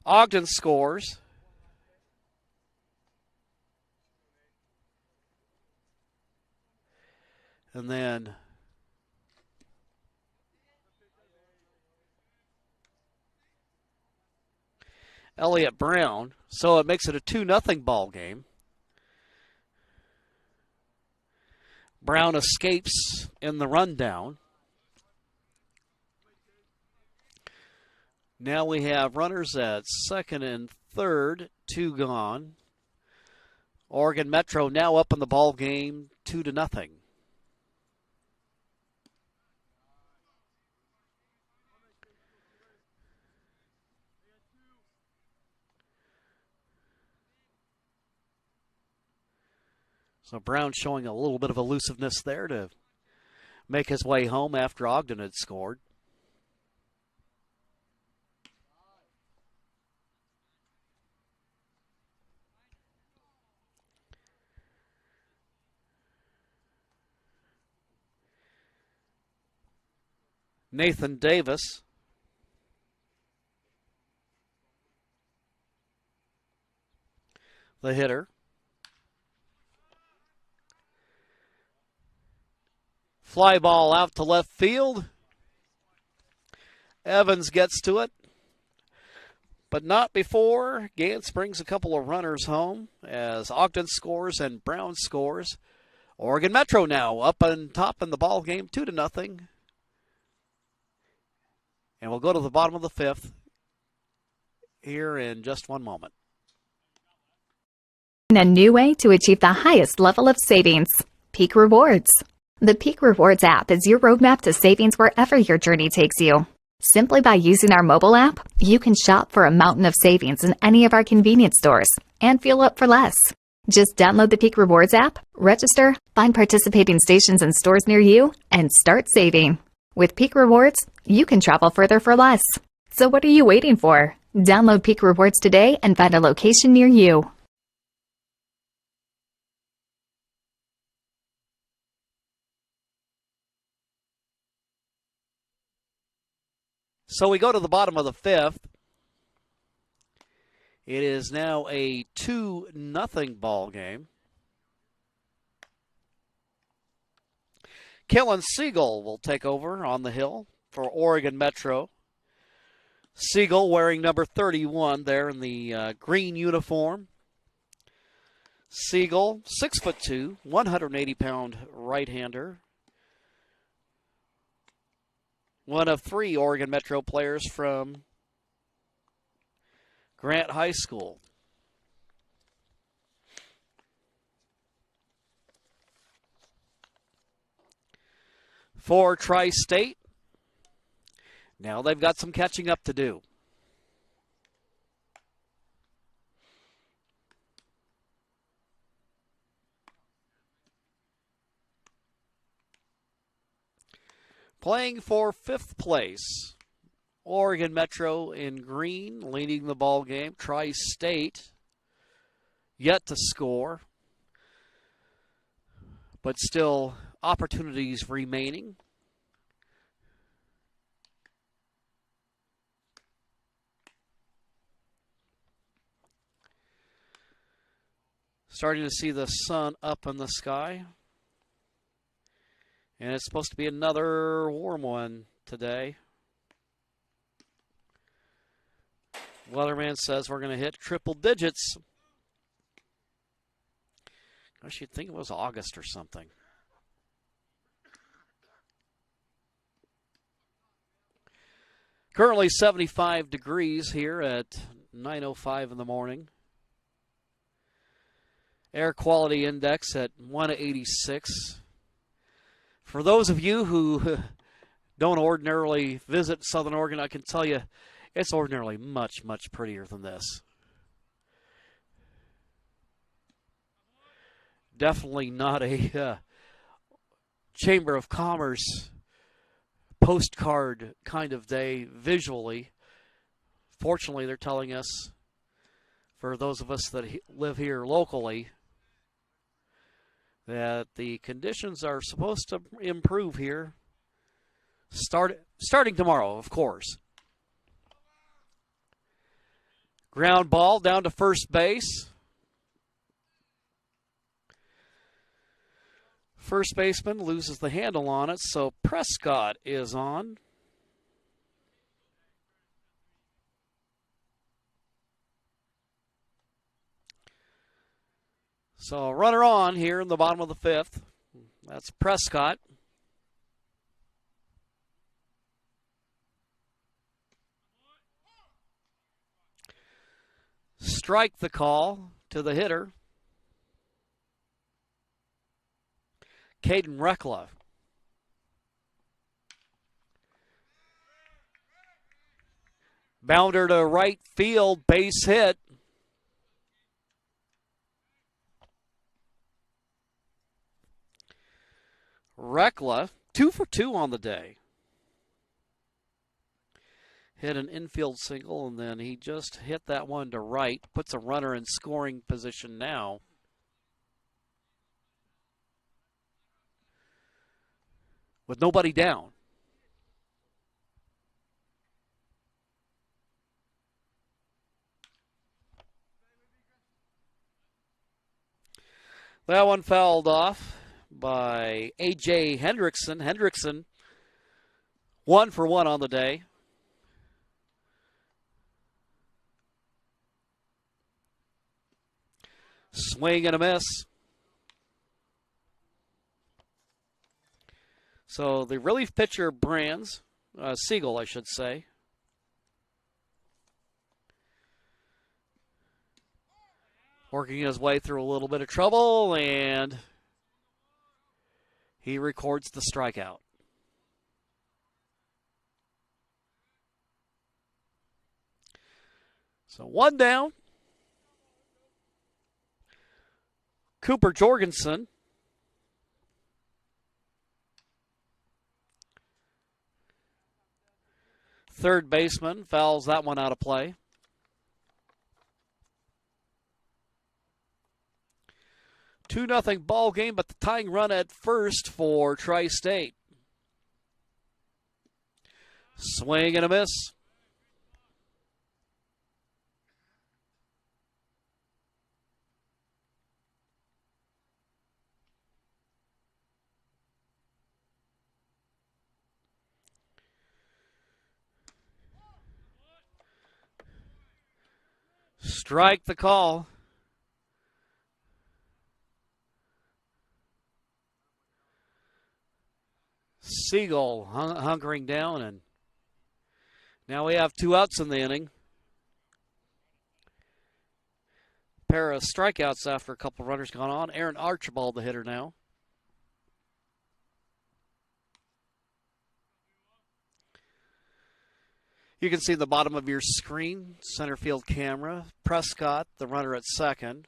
Speaker 1: Ogden scores. And then Elliott Brown. So it makes it a 2-0 ball game. Brown escapes in the rundown. Now we have runners at second and third, 2 gone. Oregon Metro now up in the ball game, 2-0. So Brown showing a little bit of elusiveness there to make his way home after Ogden had scored. Nathan Davis. The hitter. Fly ball out to left field. Evans gets to it, but not before Gantz brings a couple of runners home as Ogden scores and Brown scores. Oregon Metro now up on top in the ball game, 2-0. And we'll go to the bottom of the fifth here in just one moment.
Speaker 16: A new way to achieve the highest level of savings. Peak Rewards. The Peak Rewards app is your roadmap to savings wherever your journey takes you. Simply by using our mobile app, you can shop for a mountain of savings in any of our convenience stores and fuel up for less. Just download the Peak Rewards app, register, find participating stations and stores near you, and start saving. With Peak Rewards, you can travel further for less. So what are you waiting for? Download Peak Rewards today and find a location near you.
Speaker 1: So we go to the bottom of the fifth. It is now a 2-0 ball game. Kellen Siegel will take over on the hill for Oregon Metro. Siegel wearing number 31 there in the green uniform. Siegel, 6'2", 180-pound right-hander. One of 3 Oregon Metro players from Grant High School. For Tri-State, now they've got some catching up to do. Playing for 5th place, Oregon Metro in green, leading the ball game. Tri-State yet to score, but still opportunities remaining. Starting to see the sun up in the sky. And it's supposed to be another warm one today. Weatherman says we're going to hit triple digits. Gosh, you'd think it was August or something. Currently 75 degrees here at 9:05 in the morning. Air quality index at 186. For those of you who don't ordinarily visit Southern Oregon, I can tell you it's ordinarily much, much prettier than this. Definitely not a Chamber of Commerce postcard kind of day visually. Fortunately, they're telling us, for those of us that live here locally, that the conditions are supposed to improve here starting tomorrow, of course. Ground ball down to first base. First baseman loses the handle on it, so Prescott is on. So a runner on here in the bottom of the fifth. That's Prescott. Strike the call to the hitter, Caden Rekla. Bounder to right field, base hit. Rekla, 2 for 2 on the day. Hit an infield single, and then he just hit that one to right. Puts a runner in scoring position now. With nobody down. That one fouled off by A.J. Hendrickson. Hendrickson 1 for 1 on the day. Swing and a miss. So the relief pitcher, Siegel, I should say. Working his way through a little bit of trouble, and he records the strikeout. So 1 down. Cooper Jorgensen. Third baseman fouls that one out of play. Two 2-0 ball game, but the tying run at first for Tri-State. Swing and a miss. Strike the call. Siegel hunkering down, and now we have 2 outs in the inning. Pair of strikeouts after a couple runners gone on. Aaron Archibald, the hitter now. You can see the bottom of your screen, center field camera. Prescott, the runner at second.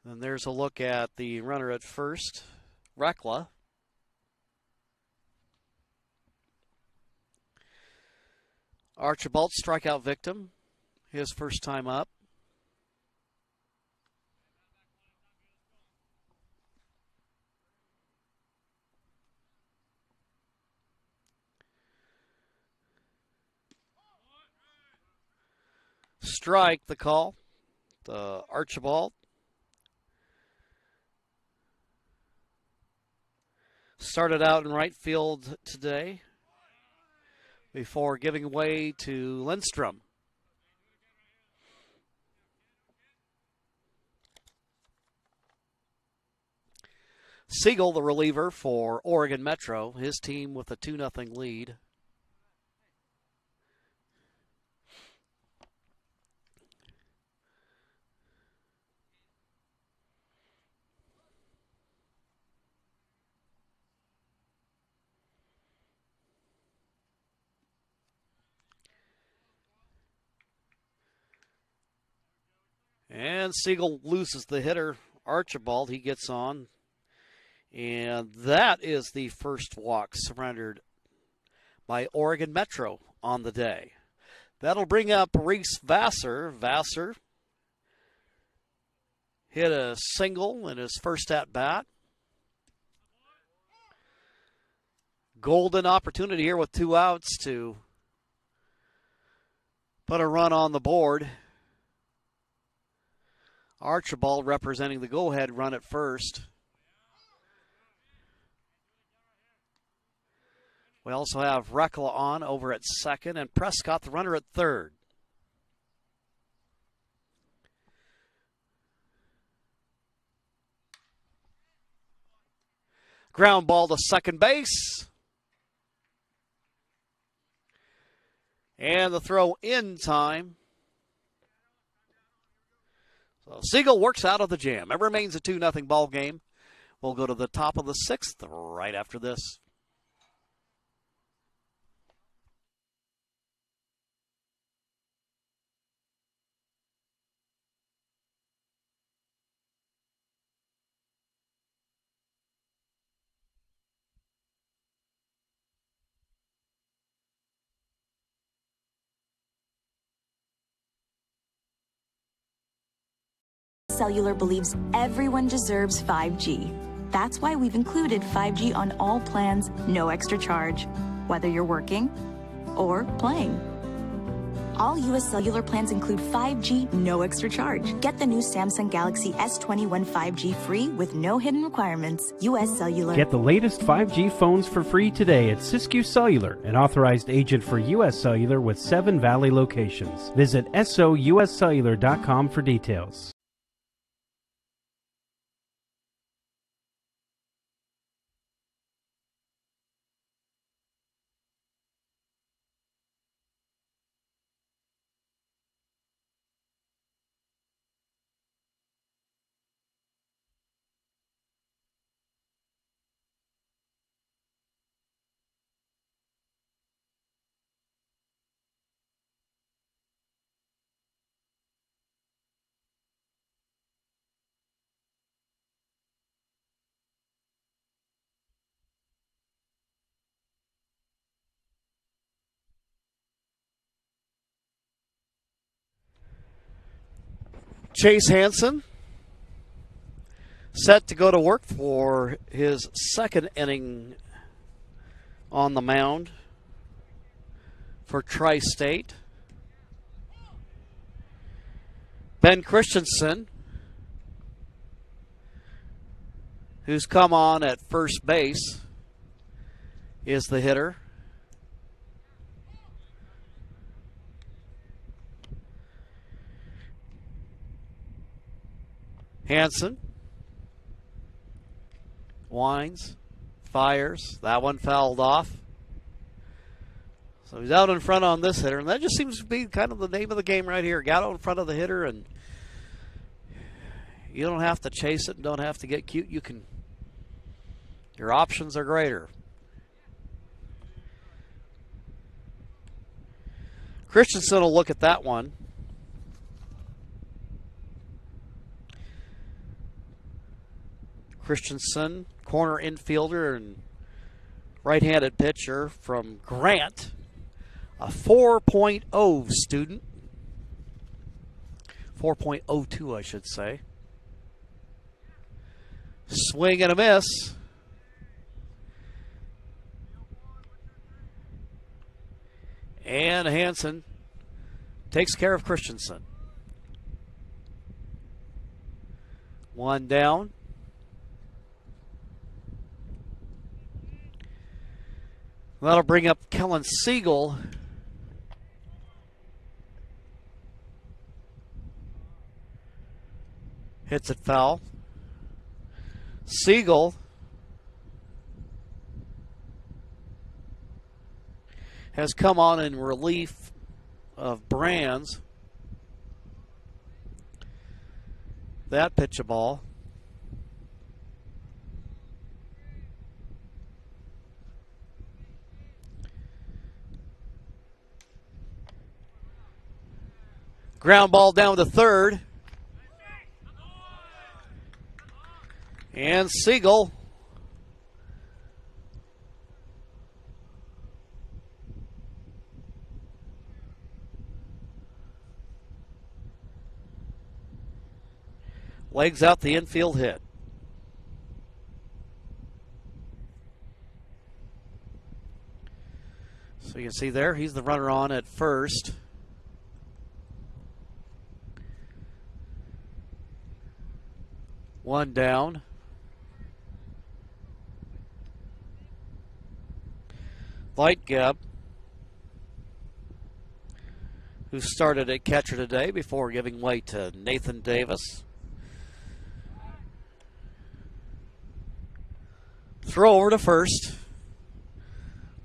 Speaker 1: Then there's a look at the runner at first, Rekla. Archibald, strikeout victim, his first time up. Strike the call, the Archibald. Started out in right field today before giving way to Lindstrom. Siegel, the reliever for Oregon Metro, his team with a 2-0 lead. And Siegel loses the hitter, Archibald. He gets on. And that is the first walk surrendered by Oregon Metro on the day. That'll bring up Reese Vassar. Vassar hit a single in his first at-bat. Golden opportunity here with 2 outs to put a run on the board. Archibald representing the go-ahead run at first. We also have Rekla on over at second, and Prescott, the runner, at third. Ground ball to second base. And the throw in time. So Siegel works out of the jam. It remains a 2-0 ball game. We'll go to the top of the 6th right after this.
Speaker 14: Cellular believes everyone deserves 5G. That's why we've included 5G on all plans, no extra charge, whether you're working or playing. All U.S. Cellular plans include 5G, no extra charge. Get the new Samsung Galaxy S21 5G free with no hidden requirements. U.S. Cellular.
Speaker 15: Get the latest 5G phones for free today at Siskiyou Cellular, an authorized agent for U.S. Cellular with 7 Valley locations. Visit souscellular.com for details.
Speaker 1: Chase Hansen set to go to work for his second inning on the mound for Tri-State. Ben Christensen, who's come on at first base, is the hitter. Hansen winds, fires. That one fouled off. So he's out in front on this hitter, and that just seems to be kind of the name of the game right here. Got out in front of the hitter, and you don't have to chase it and don't have to get cute. You can. Your options are greater. Christensen will look at that one. Christensen, corner infielder and right-handed pitcher from Grant, a 4.0 student. 4.02, I should say. Swing and a miss. And Hansen takes care of Christensen. One down. That'll bring up Kellen Siegel. Hits it foul. Siegel has come on in relief of Brands. That pitch a ball. Ground ball down to third. And Siegel legs out the infield hit. So you can see there, he's the runner on at first. One down. Lightgeb, who started at catcher today before giving way to Nathan Davis. Throw over to first.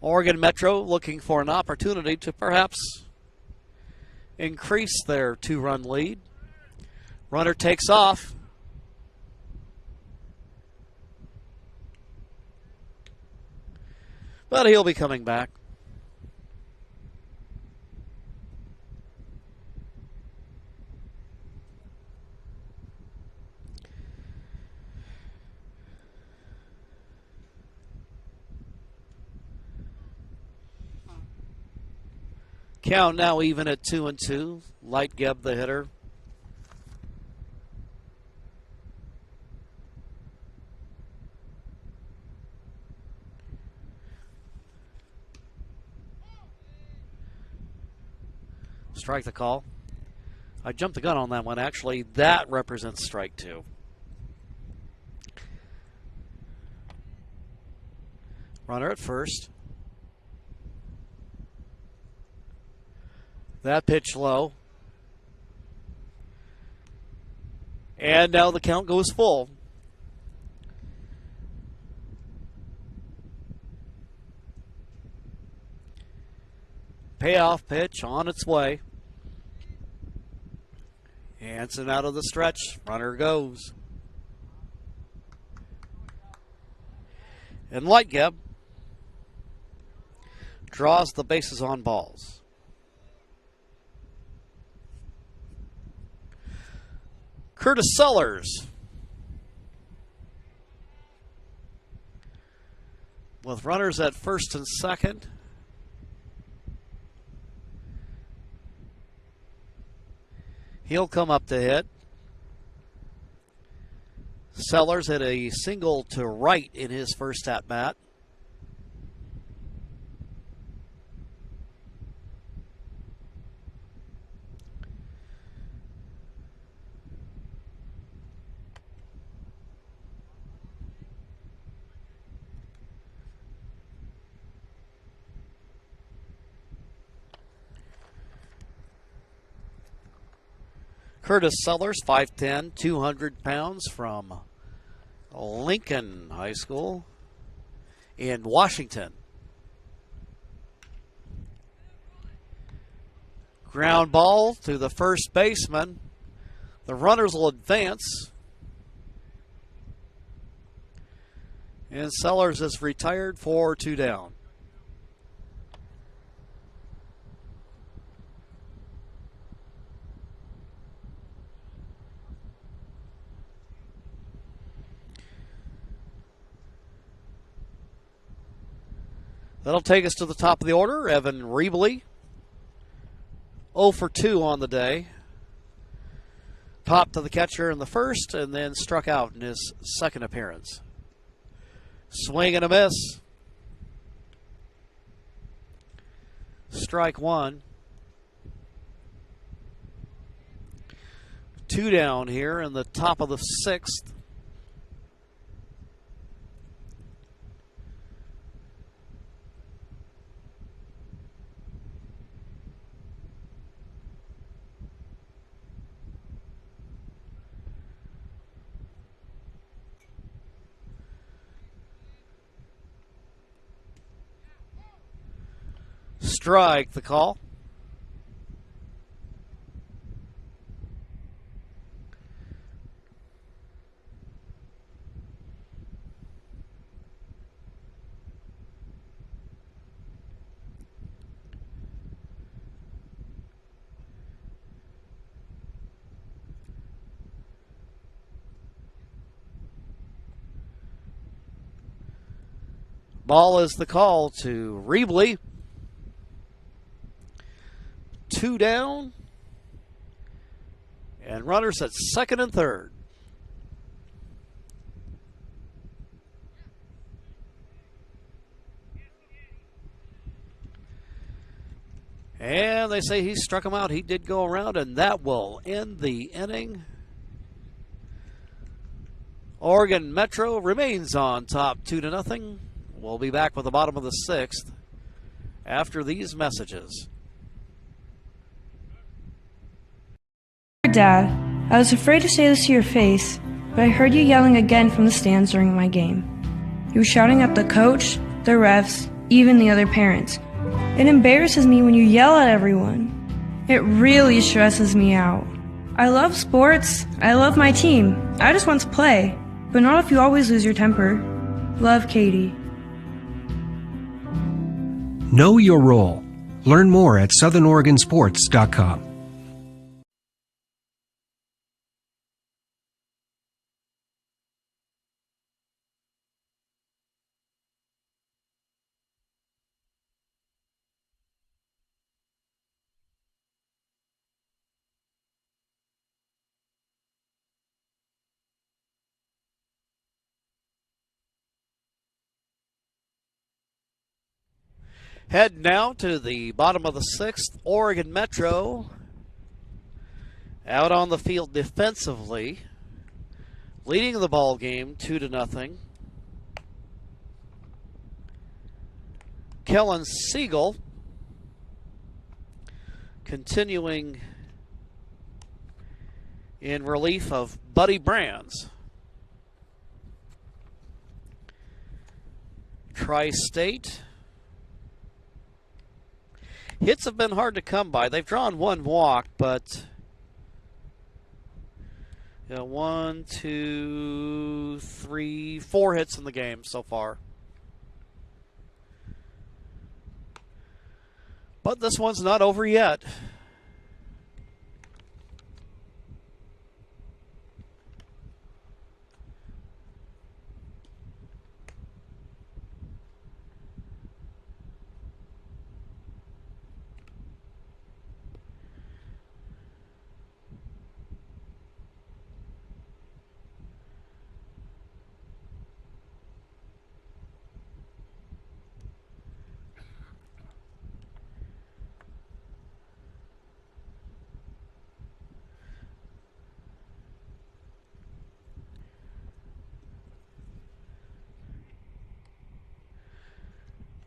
Speaker 1: Oregon Metro looking for an opportunity to perhaps increase their 2-run lead. Runner takes off. But he'll be coming back. Count now even at 2-2. Lightgeb the hitter. Strike the call. I jumped the gun on that one. Actually, that represents strike 2. Runner at first. That pitch low. And now the count goes full. Payoff pitch on its way. Hanson out of the stretch. Runner goes. And Lightgeb draws the bases on balls. Curtis Sellers with runners at first and second. He'll come up to hit. Sellers hit a single to right in his first at-bat. Curtis Sellers, 5'10", 200 pounds, from Lincoln High School in Washington. Ground ball to the first baseman. The runners will advance. And Sellers is retired for 2 down. That'll take us to the top of the order. Evan Rebley, 0 for 2 on the day. Popped to the catcher in the first and then struck out in his second appearance. Swing and a miss. Strike 1. 2 down here in the top of the 6th. Strike the call. Ball is the call to Rebley. 2 down. And runners at second and third. And they say he struck him out. He did go around, and that will end the inning. Oregon Metro remains on top 2-0. We'll be back with the bottom of the 6th after these messages.
Speaker 12: Dad, I was afraid to say this to your face, but I heard you yelling again from the stands during my game. You were shouting at the coach, the refs, even the other parents. It embarrasses me when you yell at everyone. It really stresses me out. I love sports. I love my team. I just want to play, but not if you always lose your temper. Love, Katie.
Speaker 13: Know your role. Learn more at SouthernOregonSports.com.
Speaker 1: Head now to the bottom of the 6th. Oregon Metro out on the field defensively, leading the ball game 2-0. Kellen Siegel continuing in relief of Buddy Brands. Tri-State. Hits have been hard to come by. They've drawn one walk, but 1, 2, 3, 4 hits in the game so far. But this one's not over yet.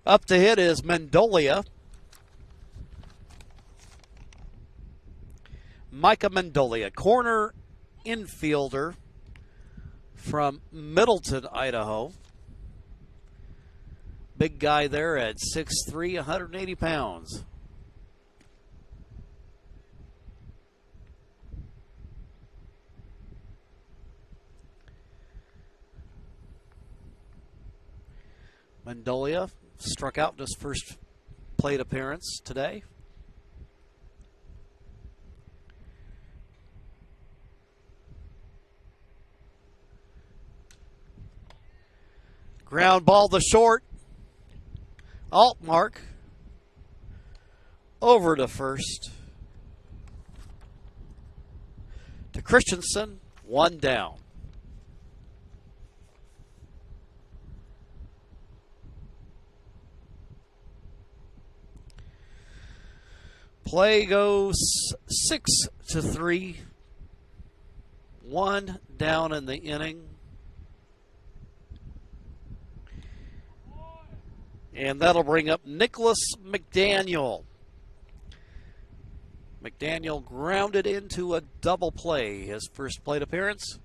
Speaker 1: Up to hit is Mendolia. Micah Mendolia, corner infielder from Middleton, Idaho. Big guy there at 6'3", 180 pounds. Mendolia struck out in his first plate appearance today. Ground ball to short. Altmark over to first. To Christensen, one down. Play goes 6-3. One down in the inning. And that'll bring up Nicholas McDaniel. McDaniel grounded into a double play, his first plate appearance.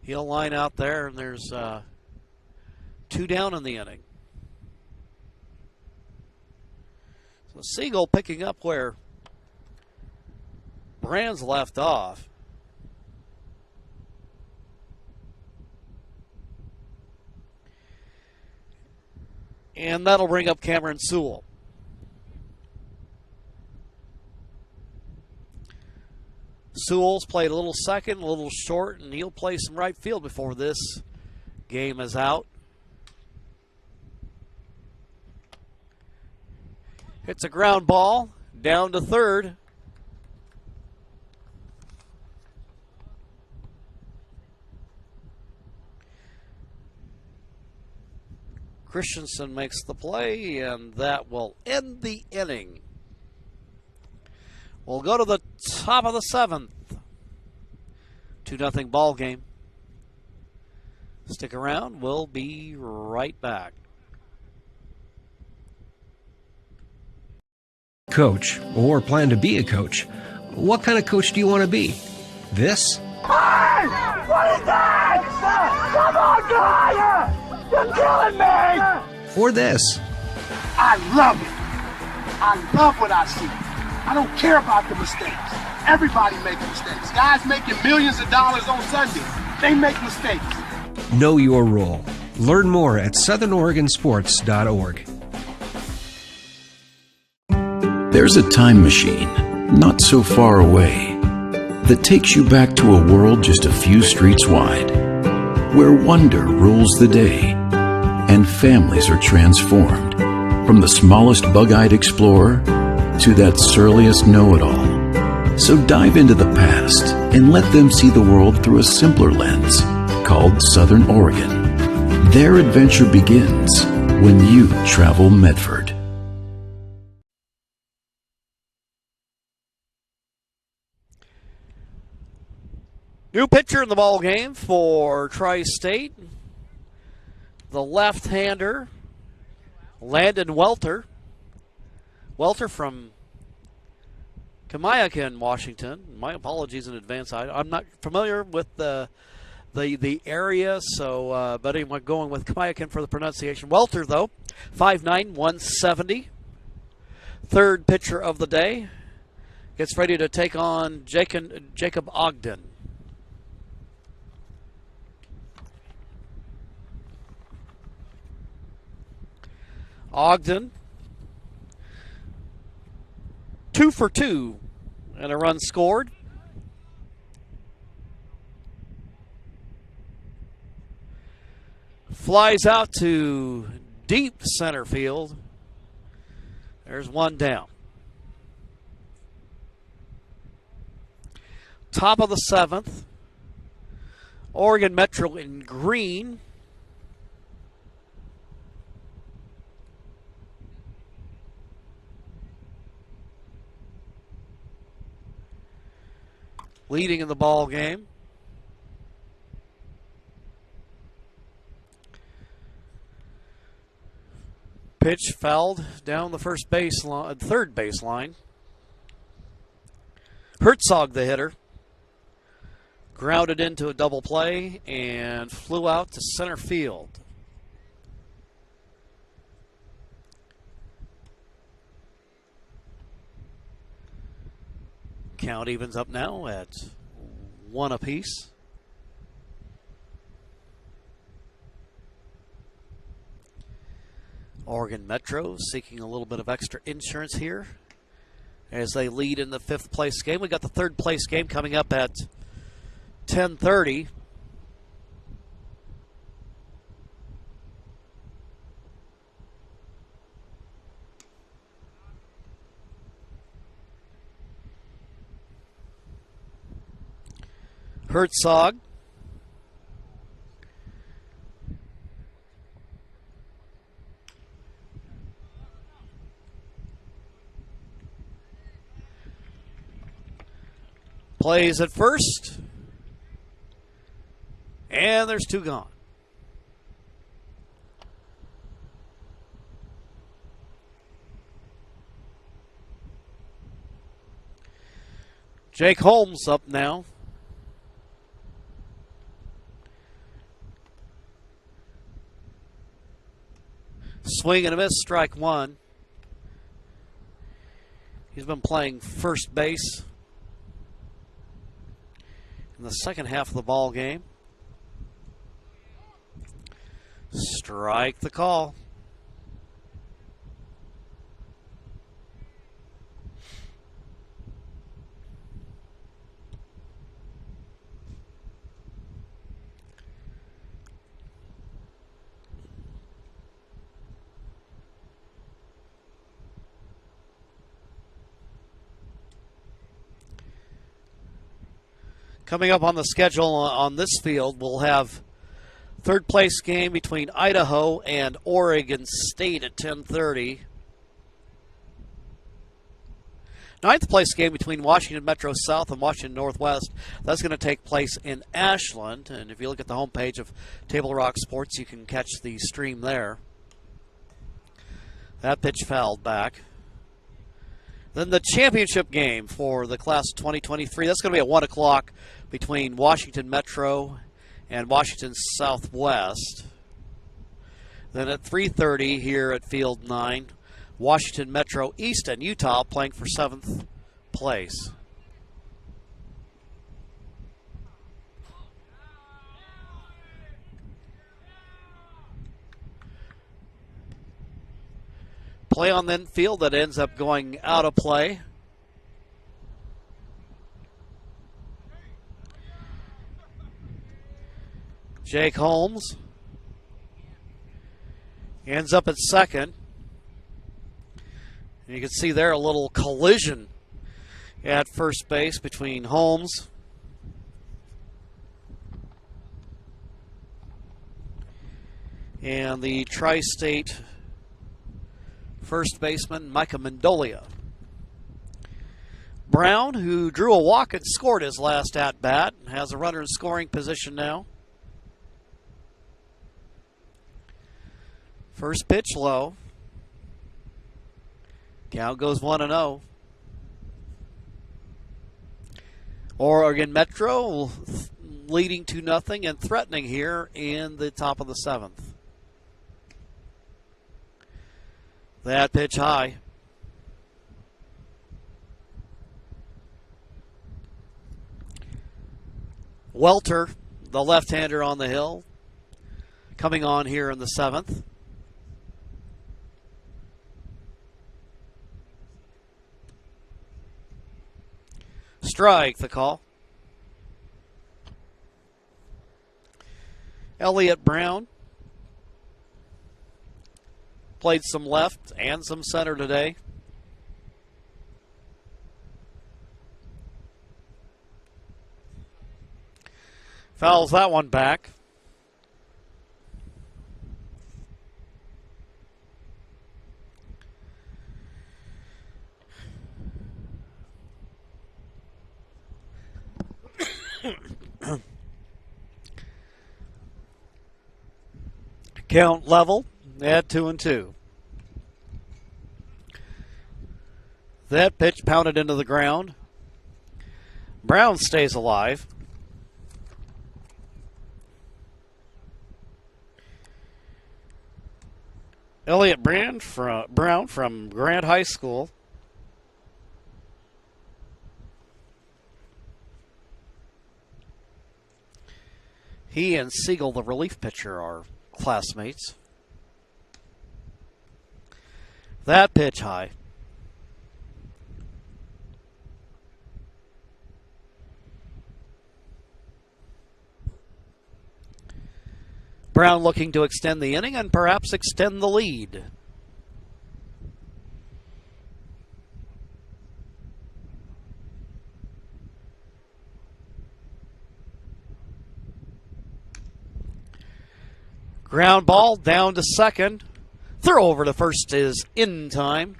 Speaker 1: He'll line out there, and there's two down in the inning. So Siegel picking up where Brands left off. And that'll bring up Cameron Sewell. Sewell's played a little second, a little short, and he'll play some right field before this game is out. Hits a ground ball down to third. Christensen makes the play, and that will end the inning. We'll go to the top of the 7th. 2-0 ball game. Stick around. We'll be right back.
Speaker 13: Coach, or plan to be a coach. What kind of coach do you want to be? This?
Speaker 18: Hey! What is that? Come on, go higher! You're killing me!
Speaker 13: Or this?
Speaker 18: I love it. I love what I see. I don't care about the mistakes. Everybody makes mistakes. Guys making millions of dollars on Sunday, they make mistakes.
Speaker 13: Know your role. Learn more at southernoregonsports.org.
Speaker 5: There's a time machine, not so far away, that takes you back to a world just a few streets wide, where wonder rules the day, and families are transformed, from the smallest bug-eyed explorer to that surliest know-it-all. So dive into the past and let them see the world through a simpler lens called Southern Oregon. Their adventure begins when you travel Medford.
Speaker 1: New pitcher in the ball game for Tri-State. The left-hander, Landon Welter. Welter from Kamiakin, Washington. My apologies in advance. I'm not familiar with the area, so but anyway, going with Kamiakin for the pronunciation. Welter, though, 5'9", 170. Third pitcher of the day. Gets ready to take on Jacob Ogden. Ogden, 2 for 2 and a run scored. Flies out to deep center field. There's one down. Top of the 7th. Oregon Metro in green. Leading in the ball game. Pitch fouled down the third baseline. Herzog, the hitter, grounded into a double play and flew out to center field. Count evens up now at 1 apiece. Oregon Metro seeking a little bit of extra insurance here as they lead in the 5th place game. We got the 3rd place game coming up at 10:30. Herzog. Plays at first. And there's 2 gone. Jake Holmes up now. Swing and a miss, strike 1. He's been playing first base in the second half of the ball game. Strike the call. Coming up on the schedule on this field, we'll have 3rd place game between Idaho and Oregon State at 10:30. 9th place game between Washington Metro South and Washington Northwest. That's going to take place in Ashland. And if you look at the homepage of Table Rock Sports, you can catch the stream there. That pitch fouled back. Then the championship game for the class of 2023. That's going to be at 1 o'clock between Washington Metro and Washington Southwest. Then at 3:30 here at Field 9, Washington Metro East and Utah playing for 7th place. Play on the field that ends up going out of play. Jake Holmes ends up at second. And you can see there a little collision at first base between Holmes and the Tri-State first baseman Micah Mendolia. Brown, who drew a walk and scored his last at-bat, has a runner in scoring position now. First pitch low. Count goes 1-0. Oregon Metro leading 2-0 and threatening here in the top of the 7th. That pitch high. Welter, the left-hander on the hill, coming on here in the 7th. Strike, the call. Elliott Brown played some left and some center today. Fouls that one back. Count level at 2-2. That pitch pounded into the ground. Brown stays alive. Elliott Brown from Grant High School. He and Siegel, the relief pitcher, are classmates. That pitch high. Brown looking to extend the inning and perhaps extend the lead. Ground ball down to second. Throw over to first is in time.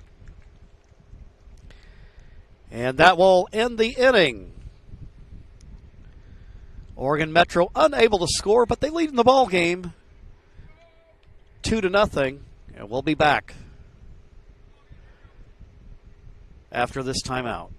Speaker 1: And that will end the inning. Oregon Metro unable to score, but they lead in the ball game 2-0. And we'll be back after this timeout.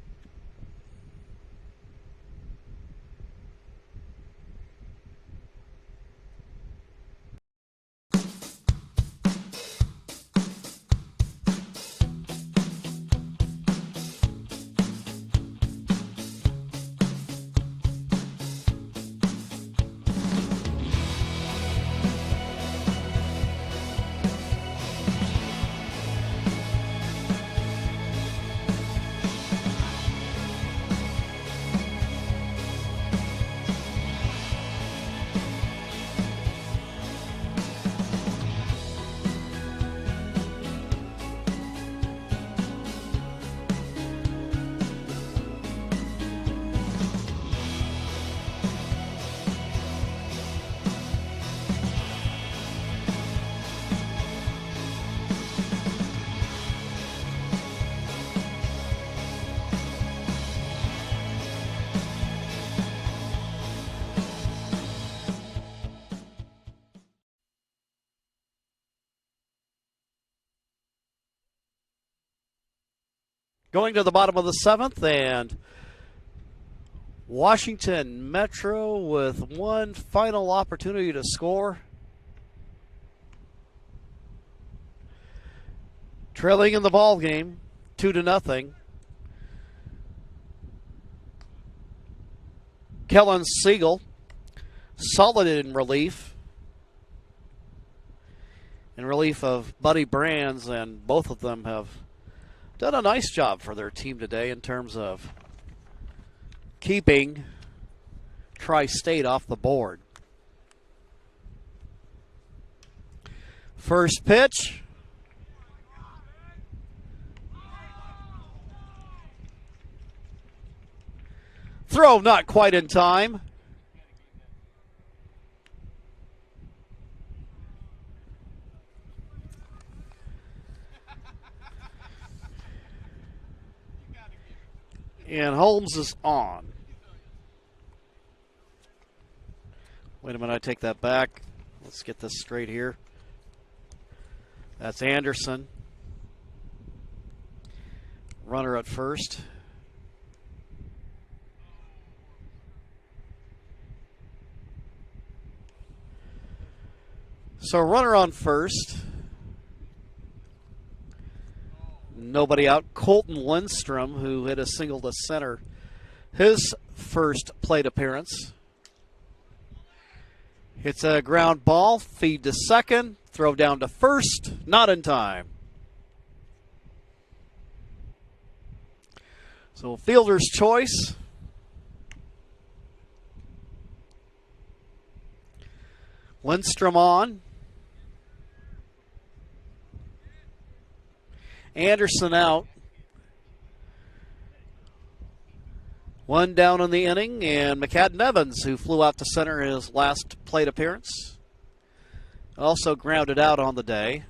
Speaker 1: Going to the bottom of the 7th, and Washington Metro with one final opportunity to score. Trailing in the ball game, 2-0. Kellen Siegel, solid in relief. In relief of Buddy Brands, and both of them have done a nice job for their team today in terms of keeping Tri-State off the board. First pitch. throw not quite in time. And Holmes is on. Wait a minute, I take that back. Let's get this straight here. That's Anderson. Runner at first. So runner on first. Nobody out. Colton Lindstrom, who hit a single to center, his first plate appearance. Hits a ground ball, feed to second, throw down to first, not in time. So fielder's choice. Lindstrom on. Anderson out. One down in the inning, and McCadden Evans, who flew out to center his last plate appearance, also grounded out on the day.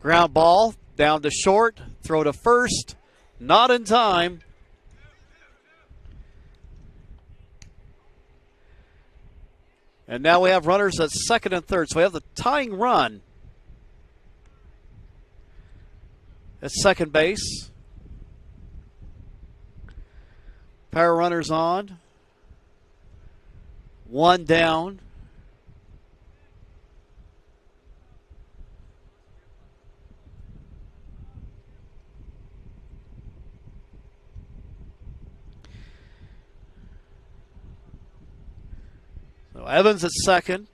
Speaker 1: Ground ball, down to short, throw to first, not in time. And now we have runners at second and third, so we have the tying run at second base. Pair of runners on. One down. So Evans at second.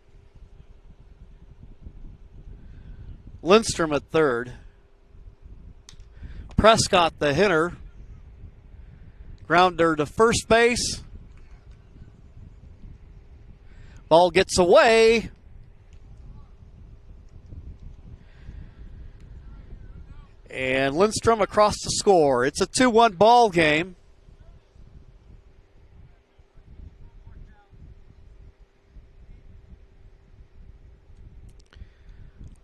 Speaker 1: Lindstrom at third. Prescott, the hitter. Grounder to first base. Ball gets away. And Lindstrom across the score. It's a 2-1 ball game.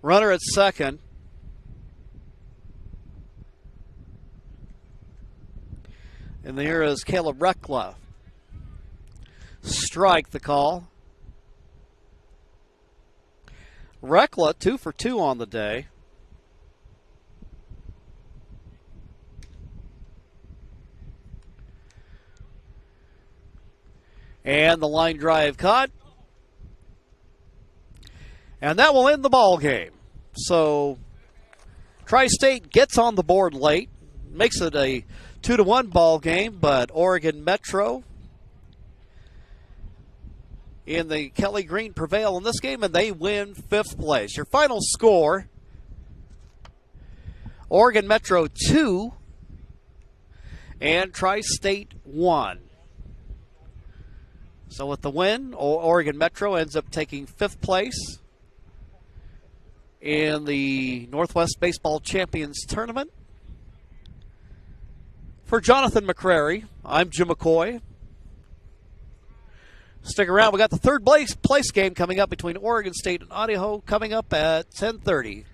Speaker 1: Runner at second. And here is Caleb Reckla. Strike the call. Reckla 2 for 2 on the day. And the line drive cut. And that will end the ball game. So Tri-State gets on the board late. Makes it a 2-1 ball game, but Oregon Metro in the Kelly Green prevail in this game, and they win 5th place. Your final score, Oregon Metro 2 and Tri-State 1. So with the win, Oregon Metro ends up taking 5th place in the Northwest Baseball Champions Tournament. For Jonathan McCrary, I'm Jim McCoy. Stick around. We got the third place game coming up between Oregon State and Idaho coming up at 10:30.